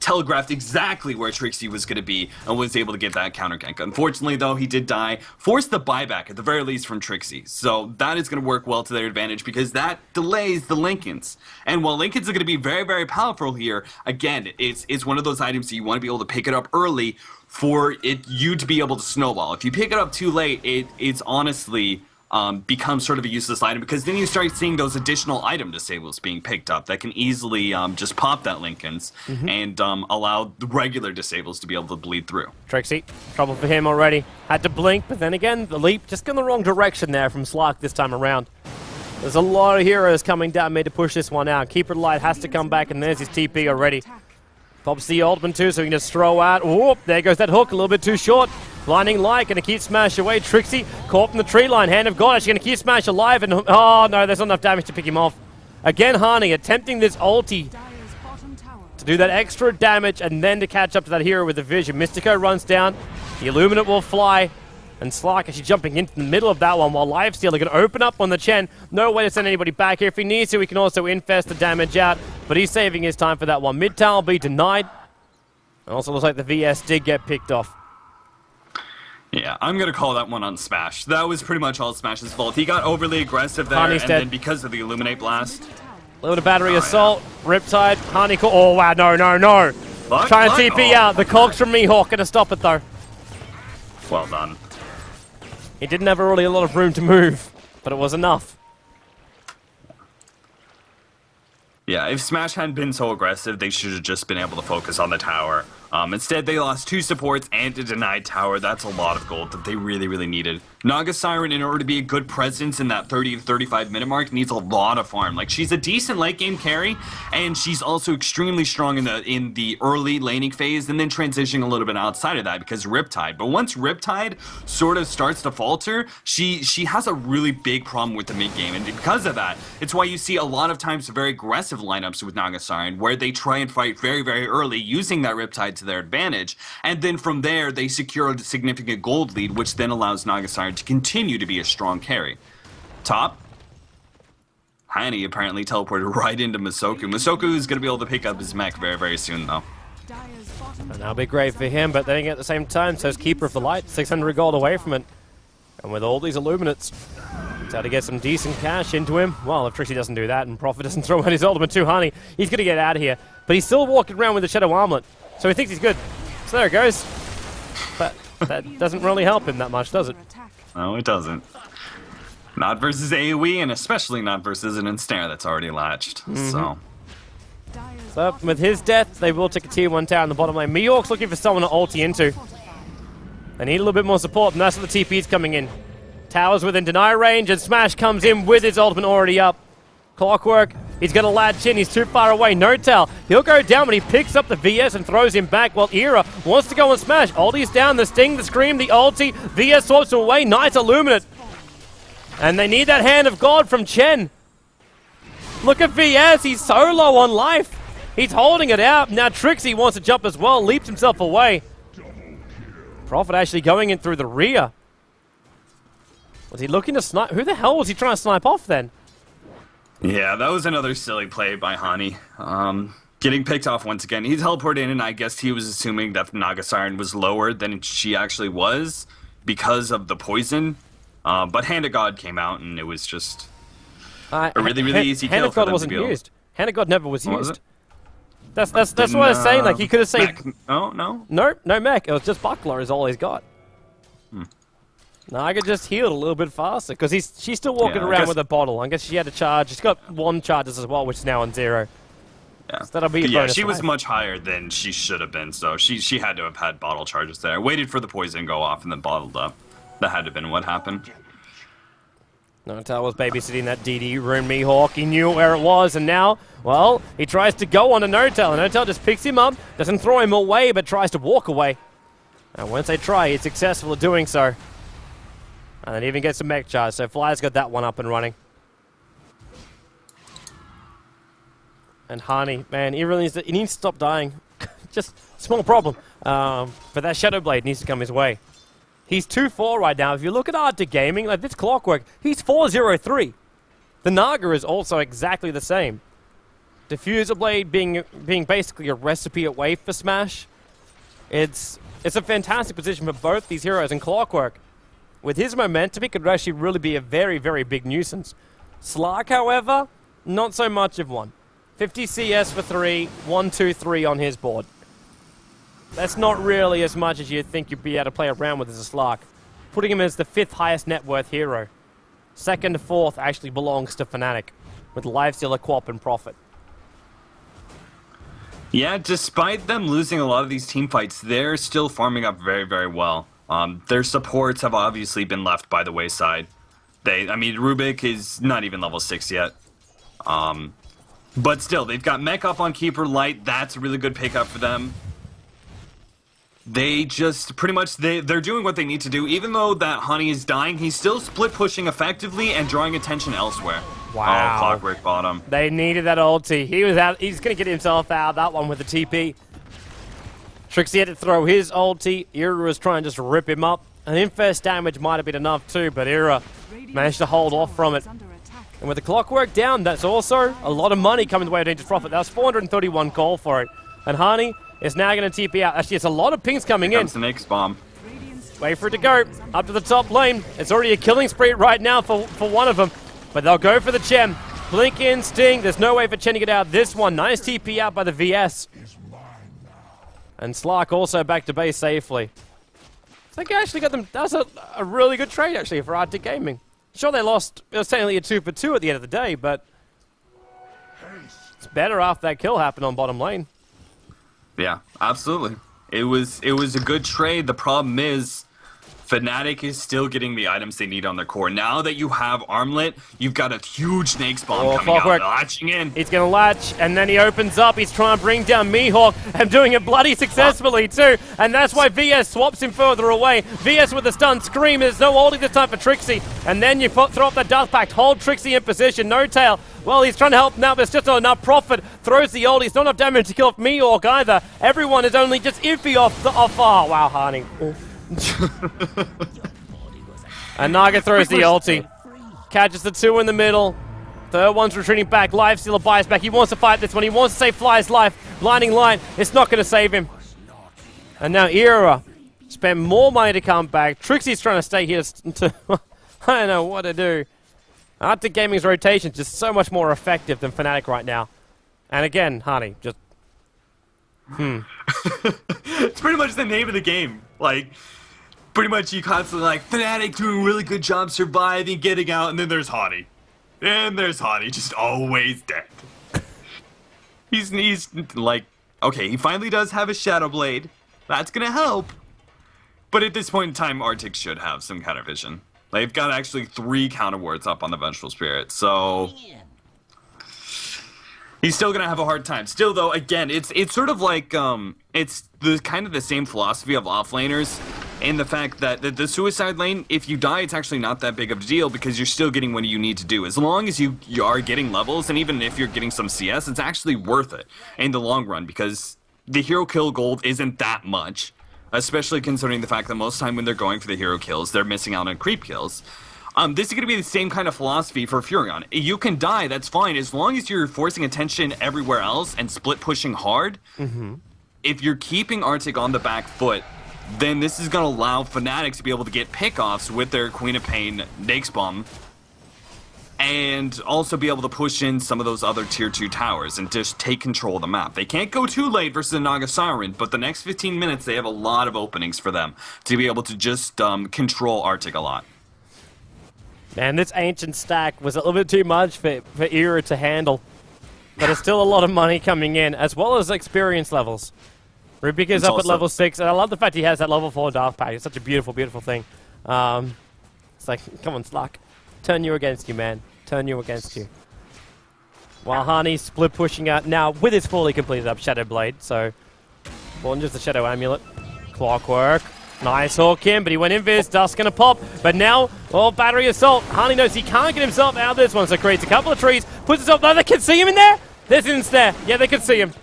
telegraphed exactly where Trixie was going to be, and was able to get that counter gank. Unfortunately, though, he did die. Forced the buyback, at the very least, from Trixie. So that is going to work well to their advantage, because that delays the Lincolns. And while Lincolns are going to be very, very powerful here, again, it's one of those items that you want to be able to pick it up early for you to be able to snowball. If you pick it up too late, it's honestly becomes sort of a useless item, because then you start seeing those additional item disables being picked up that can easily just pop that Linken's and allow the regular disables to be able to bleed through. Trixie, trouble for him already. Had to blink, but then again, the leap just in the wrong direction there from Slark this time around. There's a lot of heroes coming down mid to push this one out. Keeper Light has to come back, and there's his TP already. Pops the ultimate too, so he can just throw out. Whoop, there goes that hook, a little bit too short. Blinding Light, going to keep Smash away. Trixie caught in the tree line. Hand of God actually going to keep Smash alive. And oh no, there's not enough damage to pick him off. Again, Hani attempting this ulti to do that extra damage and then to catch up to that hero with the vision. Mystico runs down. The Illuminate will fly. And Slark actually jumping into the middle of that one while Lifesteal are going to open up on the Chen. No way to send anybody back here. If he needs to, he can also infest the damage out. But he's saving his time for that one. Mid tower will be denied. And also looks like the VS did get picked off. Yeah, I'm going to call that one on Smash. That was pretty much all Smash's fault. He got overly aggressive there, Hani's and dead. then because of the Illuminate Blast. A little bit of battery assault. Yeah. Riptide. Hani caught. Oh, wow. No, no, no. Trying to TP out. The cogs from Mihawk. Going to stop it, though. Well done. He didn't have really a lot of room to move, but it was enough. Yeah, if Smash hadn't been so aggressive, they should have just been able to focus on the tower. Instead, they lost 2 supports and a denied tower. That's a lot of gold that they really, really needed. Naga Siren, in order to be a good presence in that 30 to 35 minute mark, needs a lot of farm. Like, she's a decent late game carry, and she's also extremely strong in the early laning phase, and then transitioning a little bit outside of that because Riptide. But once Riptide sort of starts to falter, she has a really big problem with the mid game, and because of that, it's why you see a lot of times very aggressive lineups with Naga Siren, where they try and fight very, very early, using that Riptide to their advantage, and then from there they secure a significant gold lead, which then allows Naga Siren to continue to be a strong carry. Top. Hani apparently teleported right into Masoku. Masoku is going to be able to pick up his mech very, very soon, though. And that'll be great for him, but then at the same time, so's Keeper of the Light, 600 gold away from it. And with all these Illuminates, it's how to get some decent cash into him. Well, if Trixie doesn't do that and Prophet doesn't throw out his ultimate too, Hani, he's going to get out of here. But he's still walking around with the Shadow Armlet, so he thinks he's good. So there it goes. But that doesn't really help him that much, does it? No, it doesn't. Not versus AoE, and especially not versus an ensnare that's already latched. So with his death, they will take a tier 1 tower in the bottom lane. Mihawk's looking for someone to ulti into. They need a little bit more support, and that's where the TP's coming in. Tower's within deny range, and Smash comes in with his ultimate already up. Clockwork, he's going to latch in, he's too far away. No tell. He'll go down, but he picks up the VS and throws him back, while Era wants to go and Smash. Ulti's down, the Sting, the Scream, the ulti. VS swaps away, nice Illuminate. And they need that Hand of God from Chen. Look at VS, he's so low on life. He's holding it out. Now Trixie wants to jump as well, leaps himself away. Prophet actually going in through the rear. Was he looking to snipe? Who the hell was he trying to snipe off then? yeah, that was another silly play by Hani. Getting picked off once again. He teleported in, and I guess he was assuming that Naga Siren was lower than she actually was because of the poison. But Hand of God came out, and it was just a really, really easy kill for them wasn't to be used. Hand of God never was used. Was it? That's what I was saying. Like, he could have saved. Mech. Oh no. No mech. It was just Buckler is all he's got. Naga just healed a little bit faster because she's still walking around with a bottle. I guess she had a charge. She's got 1 charges as well, which is now on 0. Yeah, so that'll be a bonus she was much higher than she should have been, so she had to have had bottle charges there. Waited for the poison to go off and then bottled up. That had to have been what happened. Notel was babysitting that DD room. Mihawk, he knew where it was, and now, well, he tries to go on to Notel, and Notel just picks him up, doesn't throw him away, but tries to walk away. And once they try, he's successful at doing so. And then even gets a mech charge, so Fly's got that one up and running. And Hani, man, he really needs to stop dying. Just small problem. But that Shadow Blade needs to come his way. He's 2-4 right now. If you look at Artyk Gaming, like this Clockwork, he's 4-0-3. The Naga is also exactly the same. Diffuser Blade being basically a recipe away for Smash. It's a fantastic position for both these heroes, and Clockwork, with his momentum, he could actually really be a very, very big nuisance. Slark, however, not so much of one. 50 CS for 3, 1-2-3 on his board. That's not really as much as you'd think you'd be able to play around with as a Slark. Putting him as the 5th highest net worth hero. Second to fourth actually belongs to Fnatic, with Lifestealer, Quap, and Prophet. Yeah, despite them losing a lot of these team fights, they're still farming up very, very well. Their supports have obviously been left by the wayside. I mean, Rubik is not even level 6 yet. But still, they've got Mech up on Keeper Light. That's a really good pickup for them. They just pretty much they're doing what they need to do. Even though that Honey is dying, he's still split pushing effectively and drawing attention elsewhere. Wow. Oh, Clockwork bottom. They needed that ulti. He was out. He's going to get himself out that one with the TP. Trixie had to throw his ulti. Era was trying to just rip him up. And infest damage might have been enough too, but Era managed to hold off from it. And with the Clockwork down, that's also a lot of money coming the way of Dangerous Prophet. That was 431 gold for it. And Hani is now going to TP out. Actually, it's a lot of pings coming in. Comes the next bomb. Wait for it to go. Up to the top lane. It's already a killing spree right now for one of them. But they'll go for the Chen. Blink in, Sting. There's no way for Chen to get out of this one. Nice TP out by the VS. And Slark also back to base safely. So they actually got them. That was a really good trade, actually, for Artyk Gaming. Sure, they lost. It was technically a 2 for 2 at the end of the day, but it's better after that kill happened on bottom lane. Yeah, absolutely. It was a good trade. The problem is Fnatic is still getting the items they need on their core. Now that you have Armlet, you've got a huge Snake's Bomb coming out, latching in. He's going to latch, and then he opens up. He's trying to bring down Mihawk, and doing it bloody successfully, too. And that's why VS swaps him further away. VS with the stun scream. There's no holding this time for Trixie. And then you throw up that Death Pact, hold Trixie in position. No tail. Well, he's trying to help now, but it's just not enough. Prophet throws the ult. He's not enough damage to kill off Mihawk either. Everyone is only just iffy off. Oh, wow, Harney. And Naga throws the ulti. Catches the 2 in the middle. Third one's retreating back. Lifestealer buys back. He wants to fight this one. He wants to save Fly's life. Blinding Light. It's not going to save him. And now Era spent more money to come back. Trixie's trying to stay here I don't know what to do. Artyk Gaming's rotation is just so much more effective than Fnatic right now. And again, Honey, just... It's pretty much the name of the game. Like, pretty much you constantly like, Fnatic doing a really good job surviving, getting out, and then there's Honey. And there's Honey, just always dead. He's like, okay, he finally does have a Shadow Blade. That's gonna help. But at this point in time, Artyk should have some kind of vision. They've got actually 3 counter wards up on the Vengeful Spirit, so he's still gonna have a hard time. Still, though, again, it's sort of like it's the kind of the same philosophy of offlaners, in the fact that the suicide lane, if you die, it's actually not that big of a deal because you're still getting what you need to do. As long as you are getting levels, and even if you're getting some CS, it's actually worth it in the long run because the hero kill gold isn't that much. Especially considering the fact that most of the time when they're going for the hero kills, they're missing out on creep kills. This is going to be the same kind of philosophy for Furion. You can die, that's fine, as long as you're forcing attention everywhere else and split pushing hard. If you're keeping Artyk on the back foot, then this is going to allow Fnatic to be able to get pickoffs with their Queen of Pain Nake's Bomb, and also be able to push in some of those other tier 2 towers and just take control of the map. They can't go too late versus the Naga Siren, but the next 15 minutes they have a lot of openings for them to be able to just control Artyk a lot. And this ancient stack was a little bit too much for Era to handle. But it's still a lot of money coming in, as well as experience levels. Rubik is up at level 6, and I love the fact he has that level 4 Dark Pack. It's such a beautiful, beautiful thing. It's like, come on, Slark. Turn you against you, man. Turn you against you. While Harney's split pushing out now with his fully completed up Shadow Blade, so more than just the Shadow Amulet. Clockwork. Nice hook in, but he went invis. Dust gonna pop, but now, well, Battery Assault. Harney knows he can't get himself out of this one, so creates a couple of trees, puts himself. No, they can see him in there. There's Inns there. Yeah, they can see him.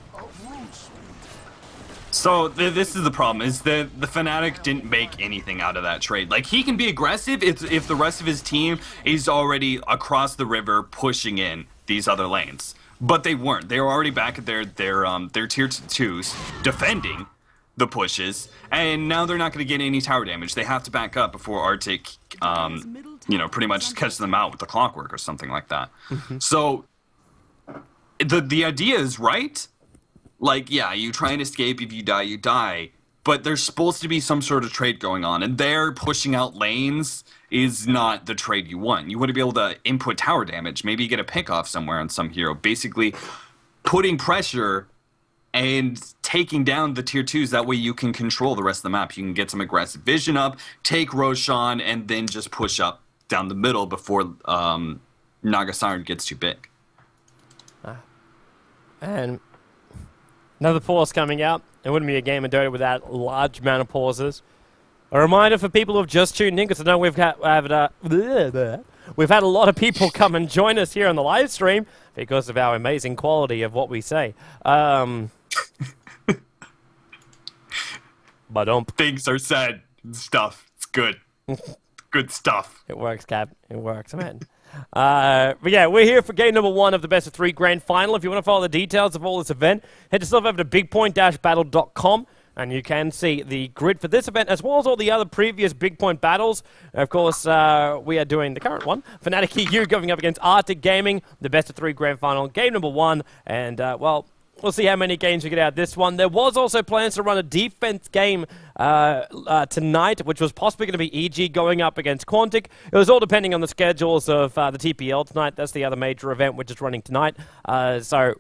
So this is the problem, is that the Fnatic didn't make anything out of that trade. Like, he can be aggressive if the rest of his team is already across the river pushing in these other lanes. But they weren't. They were already back at their tier 2s defending the pushes, and now they're not going to get any tower damage. They have to back up before Artyk, you know, pretty much catches them out with the Clockwork or something like that. So the idea is right. Like, yeah, you try and escape. If you die, you die. But there's supposed to be some sort of trade going on, and they're pushing out lanes is not the trade you want. You want to be able to input tower damage. Maybe you get a pick off somewhere on some hero. Basically, putting pressure and taking down the tier 2s. That way you can control the rest of the map. You can get some aggressive vision up, take Roshan, and then just push up down the middle before Nagasiren gets too big. And another pause coming out. It wouldn't be a game of Dota without a large amount of pauses. A reminder for people who have just tuned in, because I know we've had a lot of people come and join us here on the live stream because of our amazing quality of what we say. Things are said. Stuff. It's good. Good stuff. It works, Cap. It works, man. But yeah, we're here for game number 1 of the best of 3 grand final. If you want to follow the details of all this event, head yourself over to bigpoint-battle.com. And you can see the grid for this event, as well as all the other previous Bigpoint battles. Of course, we are doing the current one. Fnatic EU going up against Artyk Gaming, the best of 3 grand final, game number 1. And, well, we'll see how many games we get out of this one. There was also plans to run a defense game tonight, which was possibly going to be EG going up against Quantic. It was all depending on the schedules of the TPL tonight. That's the other major event which is running tonight. So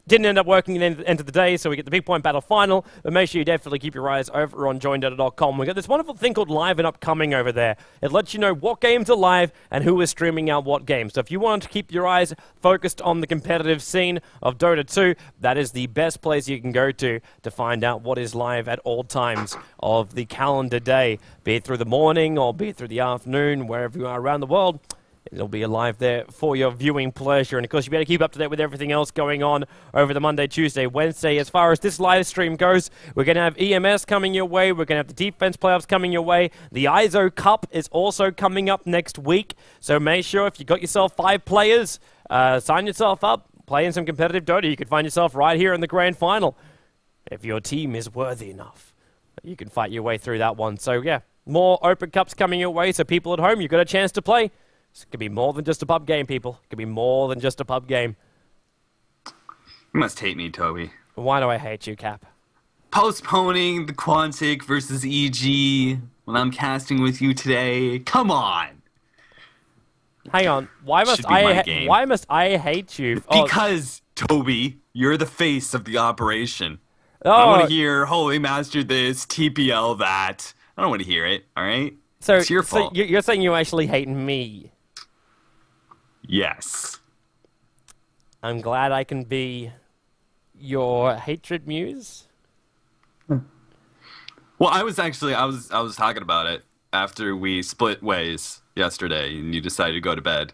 didn't end up working at the end of the day, so we get the Bigpoint Battle Final. But make sure you definitely keep your eyes over on joindota.com. We've got this wonderful thing called Live and Upcoming over there. It lets you know what games are live and who is streaming out what games. So if you want to keep your eyes focused on the competitive scene of Dota 2, that is the best place you can go to find out what is live at all times of the calendar day, be it through the morning or be it through the afternoon, wherever you are around the world. It'll be live there for your viewing pleasure. And, of course, you better keep up to date with everything else going on over the Monday, Tuesday, Wednesday. As far as this live stream goes, we're going to have EMS coming your way. We're going to have the defense playoffs coming your way. The ISO Cup is also coming up next week. So make sure if you got yourself 5 players, sign yourself up, play in some competitive Dota. You could find yourself right here in the grand final if your team is worthy enough. You can fight your way through that one. So, yeah, more Open Cups coming your way. So people at home, you've got a chance to play. It could be more than just a pub game, people. It could be more than just a pub game. You must hate me, Toby. Why do I hate you, Cap? Postponing the Quantic versus EG when I'm casting with you today. Come on. Hang on. Why must I hate you? Because, Toby, you're the face of the operation. Oh. I want to hear Holy Master this, TPL that. I don't want to hear it, all right? So, it's your fault. You're saying you actually hate me? Yes. I'm glad I can be your hatred muse. Well, I was talking about it after we split ways yesterday and you decided to go to bed.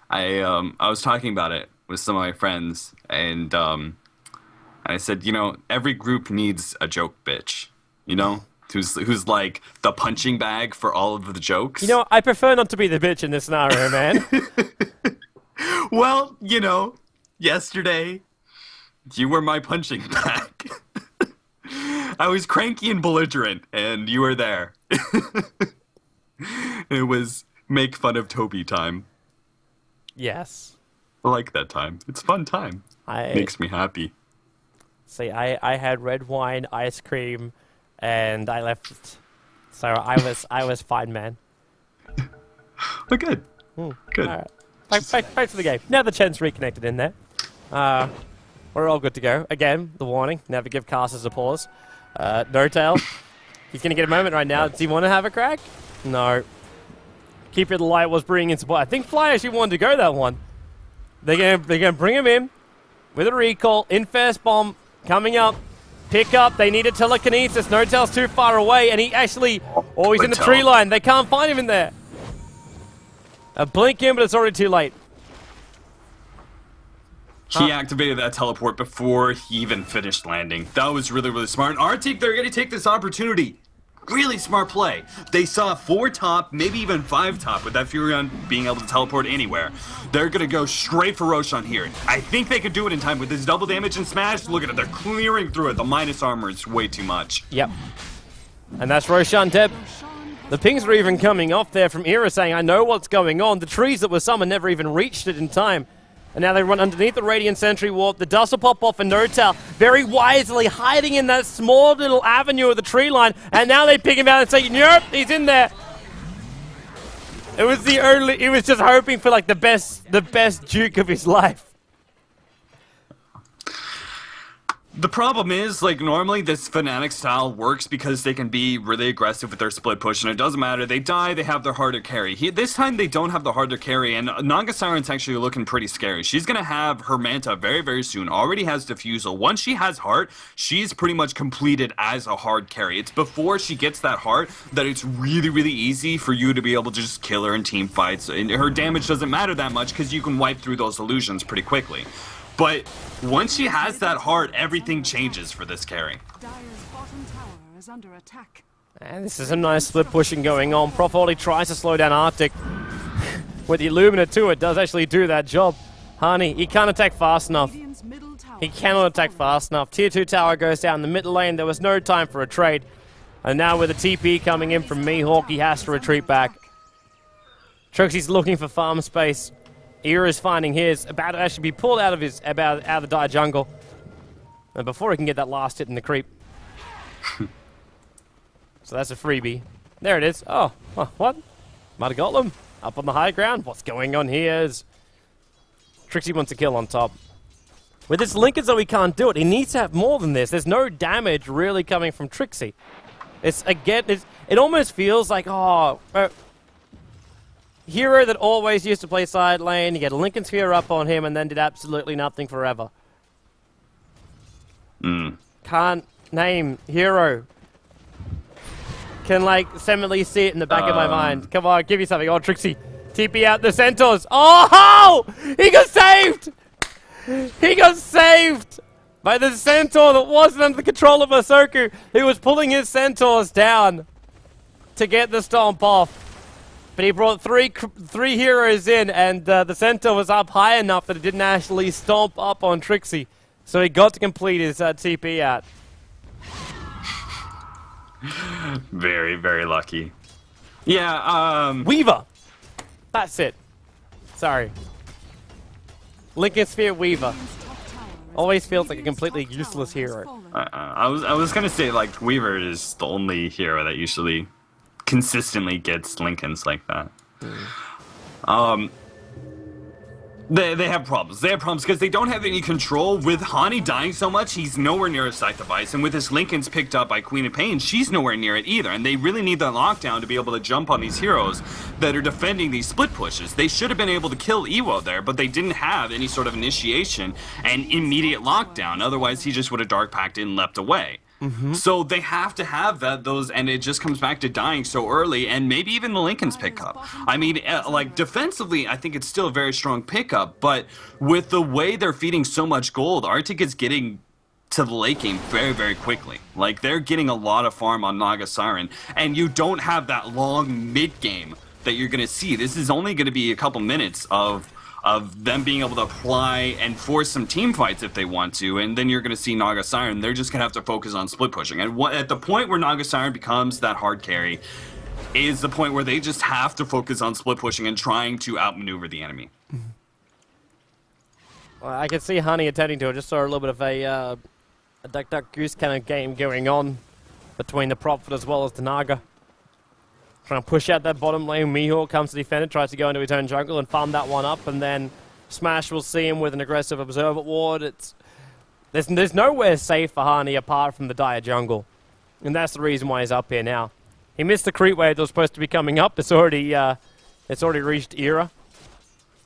I was talking about it with some of my friends and I said, you know, every group needs a joke bitch, you know? Who's like the punching bag for all of the jokes. You know, I prefer not to be the bitch in this scenario, man. Well, you know, yesterday, you were my punching bag. I was cranky and belligerent, and you were there. It was make fun of Toby time. Yes. I like that time. It's a fun time. Makes me happy. See, I had red wine, ice cream, and I left. So I was fine, man. Oh, good. Good. All right. Back to the game. Now the Chen's reconnected in there. We're all good to go. Again, the warning: never give casters a pause. No tail. He's gonna get a moment right now. Does he want to have a crack? No. Keep it light was bringing in support. I think Fly actually wanted to go that one. They're gonna bring him in with a recall. Infest bomb coming up. Pick up. They need a telekinesis. No tail's too far away, and he actually. Oh, he's in the tree line. They can't find him in there. A blink in, but it's already too late. He activated that teleport before he even finished landing. That was really, really smart. And Artyk, they're going to take this opportunity. Really smart play. They saw 4 top, maybe even 5 top with that Furion being able to teleport anywhere. They're going to go straight for Roshan here. I think they could do it in time with his double damage and smash. Look at it. They're clearing through it. The minus armor is way too much. Yep. And that's Roshan Deb. The pings were even coming off there from Era saying, I know what's going on. The trees that were summoned never even reached it in time. And now they run underneath the Radiant Sentry Warp. The dust will pop off and No-Tail very wisely hiding in that small little avenue of the tree line. And now they pick him out and say, nope, he's in there. It was the only. He was just hoping for like the best juke of his life. The problem is, like, normally this Fnatic style works because they can be really aggressive with their split push, and it doesn't matter. They die, they have their harder carry. This time they don't have the harder carry, and Naga Siren's actually looking pretty scary. She's going to have her Manta very, very soon. Already has Diffusal. Once she has Heart, she's pretty much completed as a hard carry. It's before she gets that Heart that it's really, really easy for you to be able to just kill her in team fights. And her damage doesn't matter that much because you can wipe through those illusions pretty quickly. But once she has that heart, everything changes for this carry. Dire's bottom tower is under attack. And this is a nice split pushing going on. Prof only tries to slow down Artyk. With the Illumina too, it does actually do that job. Hani, he can't attack fast enough. Radiant's middle tower He cannot attack fast enough. Tier 2 tower goes down the mid lane. There was no time for a trade. And now with a TP coming in from Mihawk, he has to retreat back. Trixie's looking for farm space. Era's finding his, about to actually be pulled out of out of the dire jungle. And before he can get that last hit in the creep. So that's a freebie. There it is. Oh, what? Might have got them. Up on the high ground. What's going on here is Trixie wants a kill on top. With this Lincoln, though, he can't do it. He needs to have more than this. There's no damage really coming from Trixie. It almost feels like, hero that always used to play side lane, you get a Lincoln Sphere up on him and then did absolutely nothing forever. Can't name hero. Can like seemingly see it in the back of my mind. Come on, give me something. Oh, Trixie. TP out the Centaurs. Oh! He got saved! He got saved by the Centaur that wasn't under the control of Masoku. He was pulling his Centaurs down to get the stomp off. But he brought three heroes in, and the Centaur was up high enough that it didn't actually stomp up on Trixie. So he got to complete his TP out. Very, very lucky. Yeah, Weaver! That's it. Sorry. Lincoln Sphere Weaver. Always feels like a completely useless hero. I was gonna say, like, Weaver is the only hero that usually consistently gets Lincolns like that. They have problems. They have problems because they don't have any control. With Hani dying so much, he's nowhere near a scythe device. And with his Lincolns picked up by Queen of Pain, she's nowhere near it either. And they really need that lockdown to be able to jump on these heroes that are defending these split pushes. They should have been able to kill Ewo there, but they didn't have any sort of initiation and immediate lockdown. Otherwise, he just would have dark packed and leapt away. So they have to have those, and it just comes back to dying so early, and maybe even the Lincoln's pickup. I mean, like, defensively, I think it's still a very strong pickup, but with the way they're feeding so much gold, Artyk is getting to the late game very, very quickly. Like, they're getting a lot of farm on Naga Siren, and you don't have that long mid-game that you're going to see. This is only going to be a couple minutes of them being able to apply and force some team fights if they want to, and then you're going to see Naga Siren. They're just going to have to focus on split pushing. And at the point where Naga Siren becomes that hard carry is the point where they just have to focus on split pushing and trying to outmaneuver the enemy. Well, I can see Honey attending to it. Just saw a little bit of a Duck Duck Goose kind of game going on between the Prophet as well as the Naga. Trying to push out that bottom lane. Mihawk comes to defend it, tries to go into his own jungle and farm that one up, and then Smash will see him with an aggressive Observer Ward. There's nowhere safe for Hani apart from the dire jungle, and that's the reason why he's up here now. He missed the creep wave that was supposed to be coming up. It's already reached Era.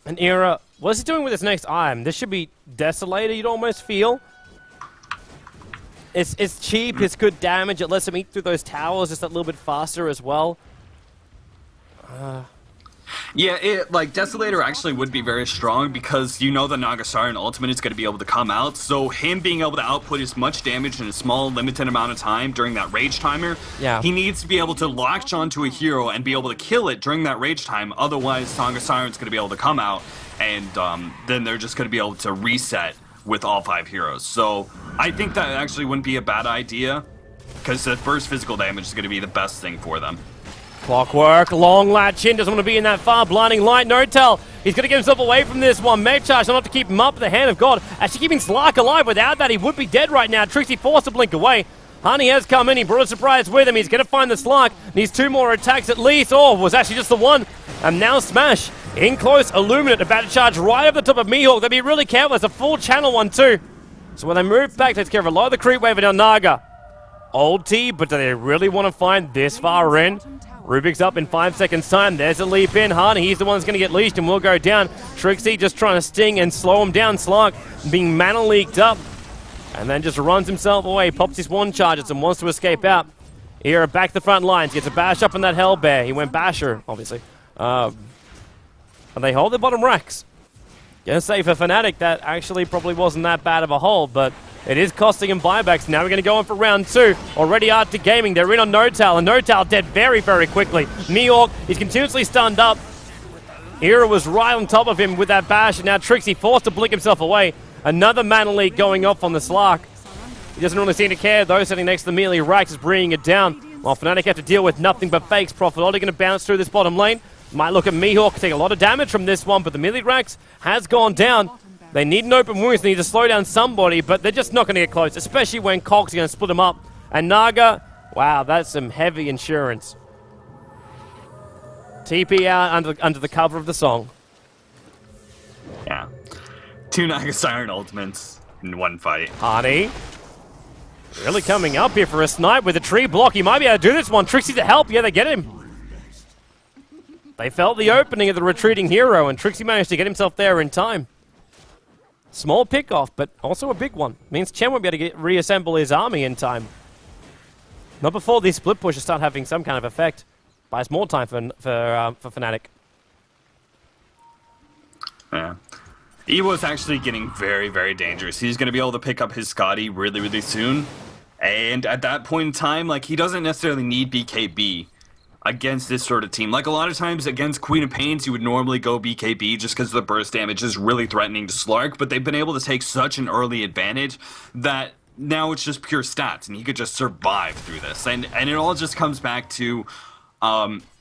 And Era, what's he doing with his next item? This should be Desolator, you'd almost feel. It's cheap, it's good damage, it lets him eat through those towers just a little bit faster as well. Yeah, like, Desolator actually would be very strong because you know the Naga Siren ultimate is going to be able to come out, so him being able to output as much damage in a small, limited amount of time during that rage timer, he needs to be able to latch onto a hero and be able to kill it during that rage time, otherwise Naga Siren's going to be able to come out, and then they're just going to be able to reset with all 5 heroes. So I think that actually wouldn't be a bad idea because the first physical damage is going to be the best thing for them. Clockwork, long latch in, doesn't want to be in that far. Blinding light, no tell. He's going to get himself away from this one. Mech charge, not to keep him up. The hand of God actually keeping Slark alive. Without that, he would be dead right now. Trixie forced to blink away. Honey has come in, he brought a surprise with him, he's going to find the Slark, needs 2 more attacks at least, was actually just the one, and now Smash, in close, Illuminate about to charge right over the top of Mihawk. They'll be really careful, it's a full channel one too. So when they move back, takes care of a lot of the creep wave, and now Naga. Ulti, but do they really want to find this far in? Rubik's up in 5 seconds time, there's a leap in, Honey, he's the one that's going to get leashed and will go down. Trixie just trying to sting and slow him down, Slark being mana leaked up. And then just runs himself away, pops his one charges and wants to escape out. Era back to the front lines, gets a bash up on that Hellbear. He went basher, obviously. And they hold the bottom racks. Gonna say for Fnatic, that actually probably wasn't that bad of a hold, but it is costing him buybacks. Now we're gonna go in for round 2. Already Artyk Gaming, they're in on Notal, and Notal dead very, very quickly. Mihawk, he's continuously stunned up. Era was right on top of him with that bash, and now Trixie forced to blink himself away. Another mana leak going off on the Slark. He doesn't really seem to care, though, sitting next to the melee racks is bringing it down. While Fnatic have to deal with nothing but fakes. Profitolli going to bounce through this bottom lane. Might look at Mihawk, take a lot of damage from this one, but the melee racks has gone down. They need an open wounds, they need to slow down somebody, but they're just not going to get close, especially when Cogs are going to split them up. And Naga, wow, that's some heavy insurance. TP out under the cover of the song. Yeah. 2 Naga Siren ultimates in one fight. Honey. Really coming up here for a snipe with a tree block. He might be able to do this one. Trixie to help. Yeah, they get him. They felt the opening of the retreating hero, and Trixie managed to get himself there in time. Small pick-off, but also a big one. Means Chen won't be able to reassemble his army in time. Not before these split pushes start having some kind of effect. Buys more time for Fnatic. Yeah. Ewo's actually getting very, very dangerous. He's going to be able to pick up his Scotty really, really soon. And at that point in time, like, he doesn't necessarily need BKB against this sort of team. Like, a lot of times against Queen of Pains, you would normally go BKB just because the burst damage is really threatening to Slark, but they've been able to take such an early advantage that now it's just pure stats, and he could just survive through this. And it all just comes back to...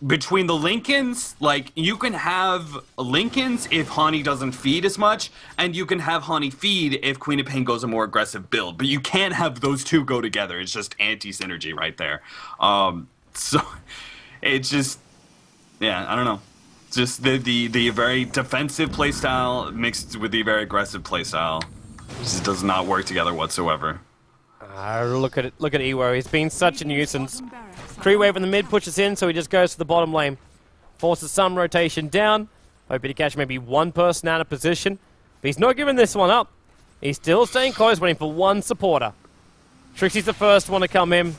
between the Lincolns, like, you can have Lincolns if Hani doesn't feed as much, and you can have Hani feed if Queen of Pain goes a more aggressive build, but you can't have those two go together. It's just anti-synergy right there. So, it's just, yeah, I don't know. Just the very defensive playstyle mixed with the very aggressive playstyle just does not work together whatsoever. Look at Ewo. He's been such a nuisance. Creep wave in the mid pushes in, so he just goes to the bottom lane. Forces some rotation down. Hoping to catch maybe one person out of position. But he's not giving this one up. He's still staying close, waiting for one supporter. Trixie's the first one to come in.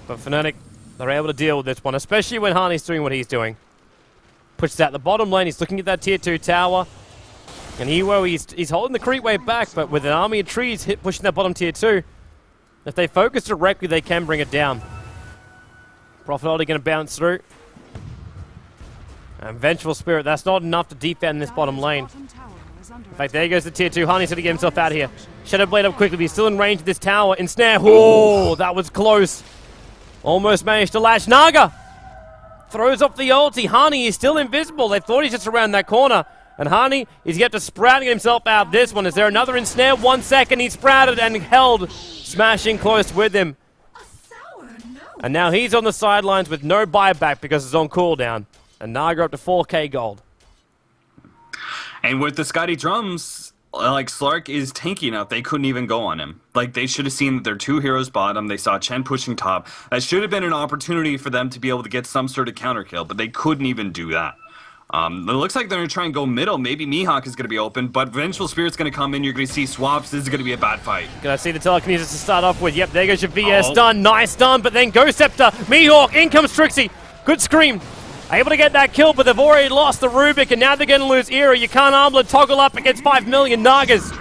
But Fnatic, they're able to deal with this one, especially when Hani's doing what he's doing. Pushes out the bottom lane, he's looking at that tier 2 tower. And Ewo, he's holding the creep wave back, but with an army of trees pushing that bottom tier 2, if they focus directly, they can bring it down. Profitolli going to bounce through. And Vengeful Spirit, that's not enough to defend this bottom lane. In fact, there goes the tier 2. Hani's going to get himself out of here. Shadow Blade up quickly, but he's still in range of this tower. Ensnare. Oh, that was close. Almost managed to latch. Naga throws off the ulti. Hani is still invisible. They thought he's just around that corner. And Hani is yet to sprouting himself out this one. Is there another ensnare? 1 second. He sprouted and held, smashing close with him. And now he's on the sidelines with no buyback because it's on cooldown. And Naga up to 4k gold. And with the Scotty drums, like, Slark is tanky enough, they couldn't even go on him. Like, they should have seen that their 2 heroes bottom, they saw Chen pushing top. That should have been an opportunity for them to be able to get some sort of counter kill, but they couldn't even do that. It looks like they're going to try and go middle. Maybe Mihawk is going to be open, but Vengeful Spirit's going to come in. You're going to see swaps. This is going to be a bad fight. Gonna see the telekinesis to start off with. Yep, there goes your VS stun. Nice stun, but then Ghost Scepter. Mihawk, in comes Trixie. Good scream. Able to get that kill, but they've already lost the Rubik, and now they're going to lose Era. You can't armlet toggle up against 5 million Nagas.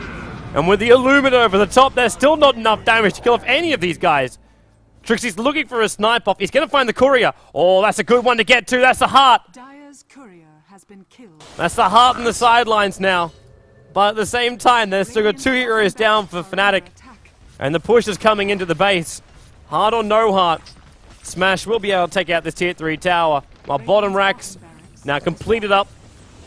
And with the Illumina over the top, there's still not enough damage to kill off any of these guys. Trixie's looking for a snipe off. He's going to find the courier. Oh, that's a good one to get to. That's the heart. Dire's courier has been killed. That's the heart on the sidelines now. But at the same time, they've still got 2 heroes down for Fnatic. And the push is coming into the base. Heart or no heart, Smash will be able to take out this tier 3 tower. While bottom racks now completed up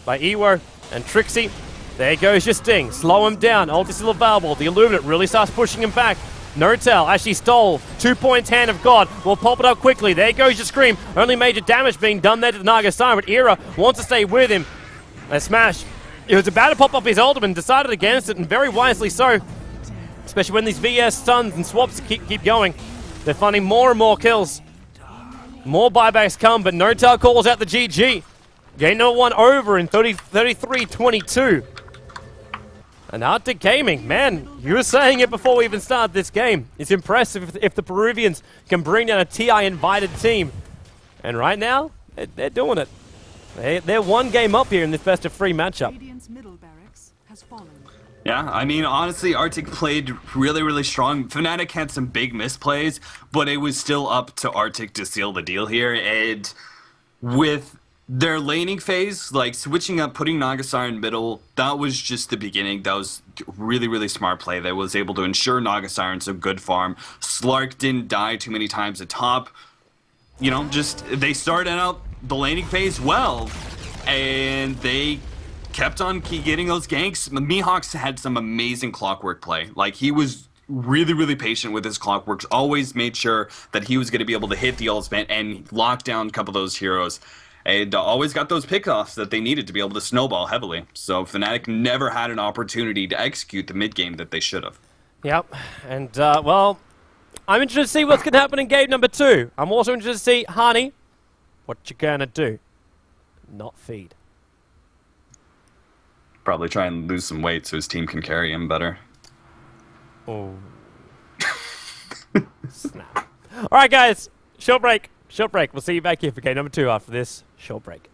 by Ewo and Trixie. There goes your sting. Slow him down. Ulti still available. The Illuminate really starts pushing him back. Notel actually stole 2 points Hand of God. We'll pop it up quickly. There goes your Scream. Only major damage being done there to the Naga Siren, but Era wants to stay with him. A smash. He was about to pop up his ultimate and decided against it, and very wisely so. Especially when these VS stuns and swaps keep going. They're finding more and more kills. More buybacks come, but Notel calls out the GG. Game number 1 over in 33-22. And Artyk Gaming, man, you were saying it before we even started this game. It's impressive if the Peruvians can bring down a TI-invited team. And right now, they're doing it. They're 1 game up here in this best-of-3 matchup. Radiant's middle barracks has fallen. Yeah, I mean, honestly, Artyk played really, really strong. Fnatic had some big misplays, but it was still up to Artyk to seal the deal here. And with their laning phase, like switching up, putting Nagasar in middle, that was just the beginning. That was really, really smart play that was able to ensure Nagasar some good farm. Slark didn't die too many times at top. You know, just they started out the laning phase well, and they kept on getting those ganks. Mihawk's had some amazing clockwork play. Like, he was really, really patient with his clockworks, always made sure that he was going to be able to hit the ultimate and lock down a couple of those heroes. And always got those pickoffs that they needed to be able to snowball heavily. So Fnatic never had an opportunity to execute the mid game that they should have. Yep, and well, I'm interested to see what's going to happen in game number 2. I'm also interested to see, Honey, what you gonna do? Not feed. Probably try and lose some weight so his team can carry him better. Oh. Snap. All right, guys, short break. Short break. We'll see you back here for game number 2 after this short break.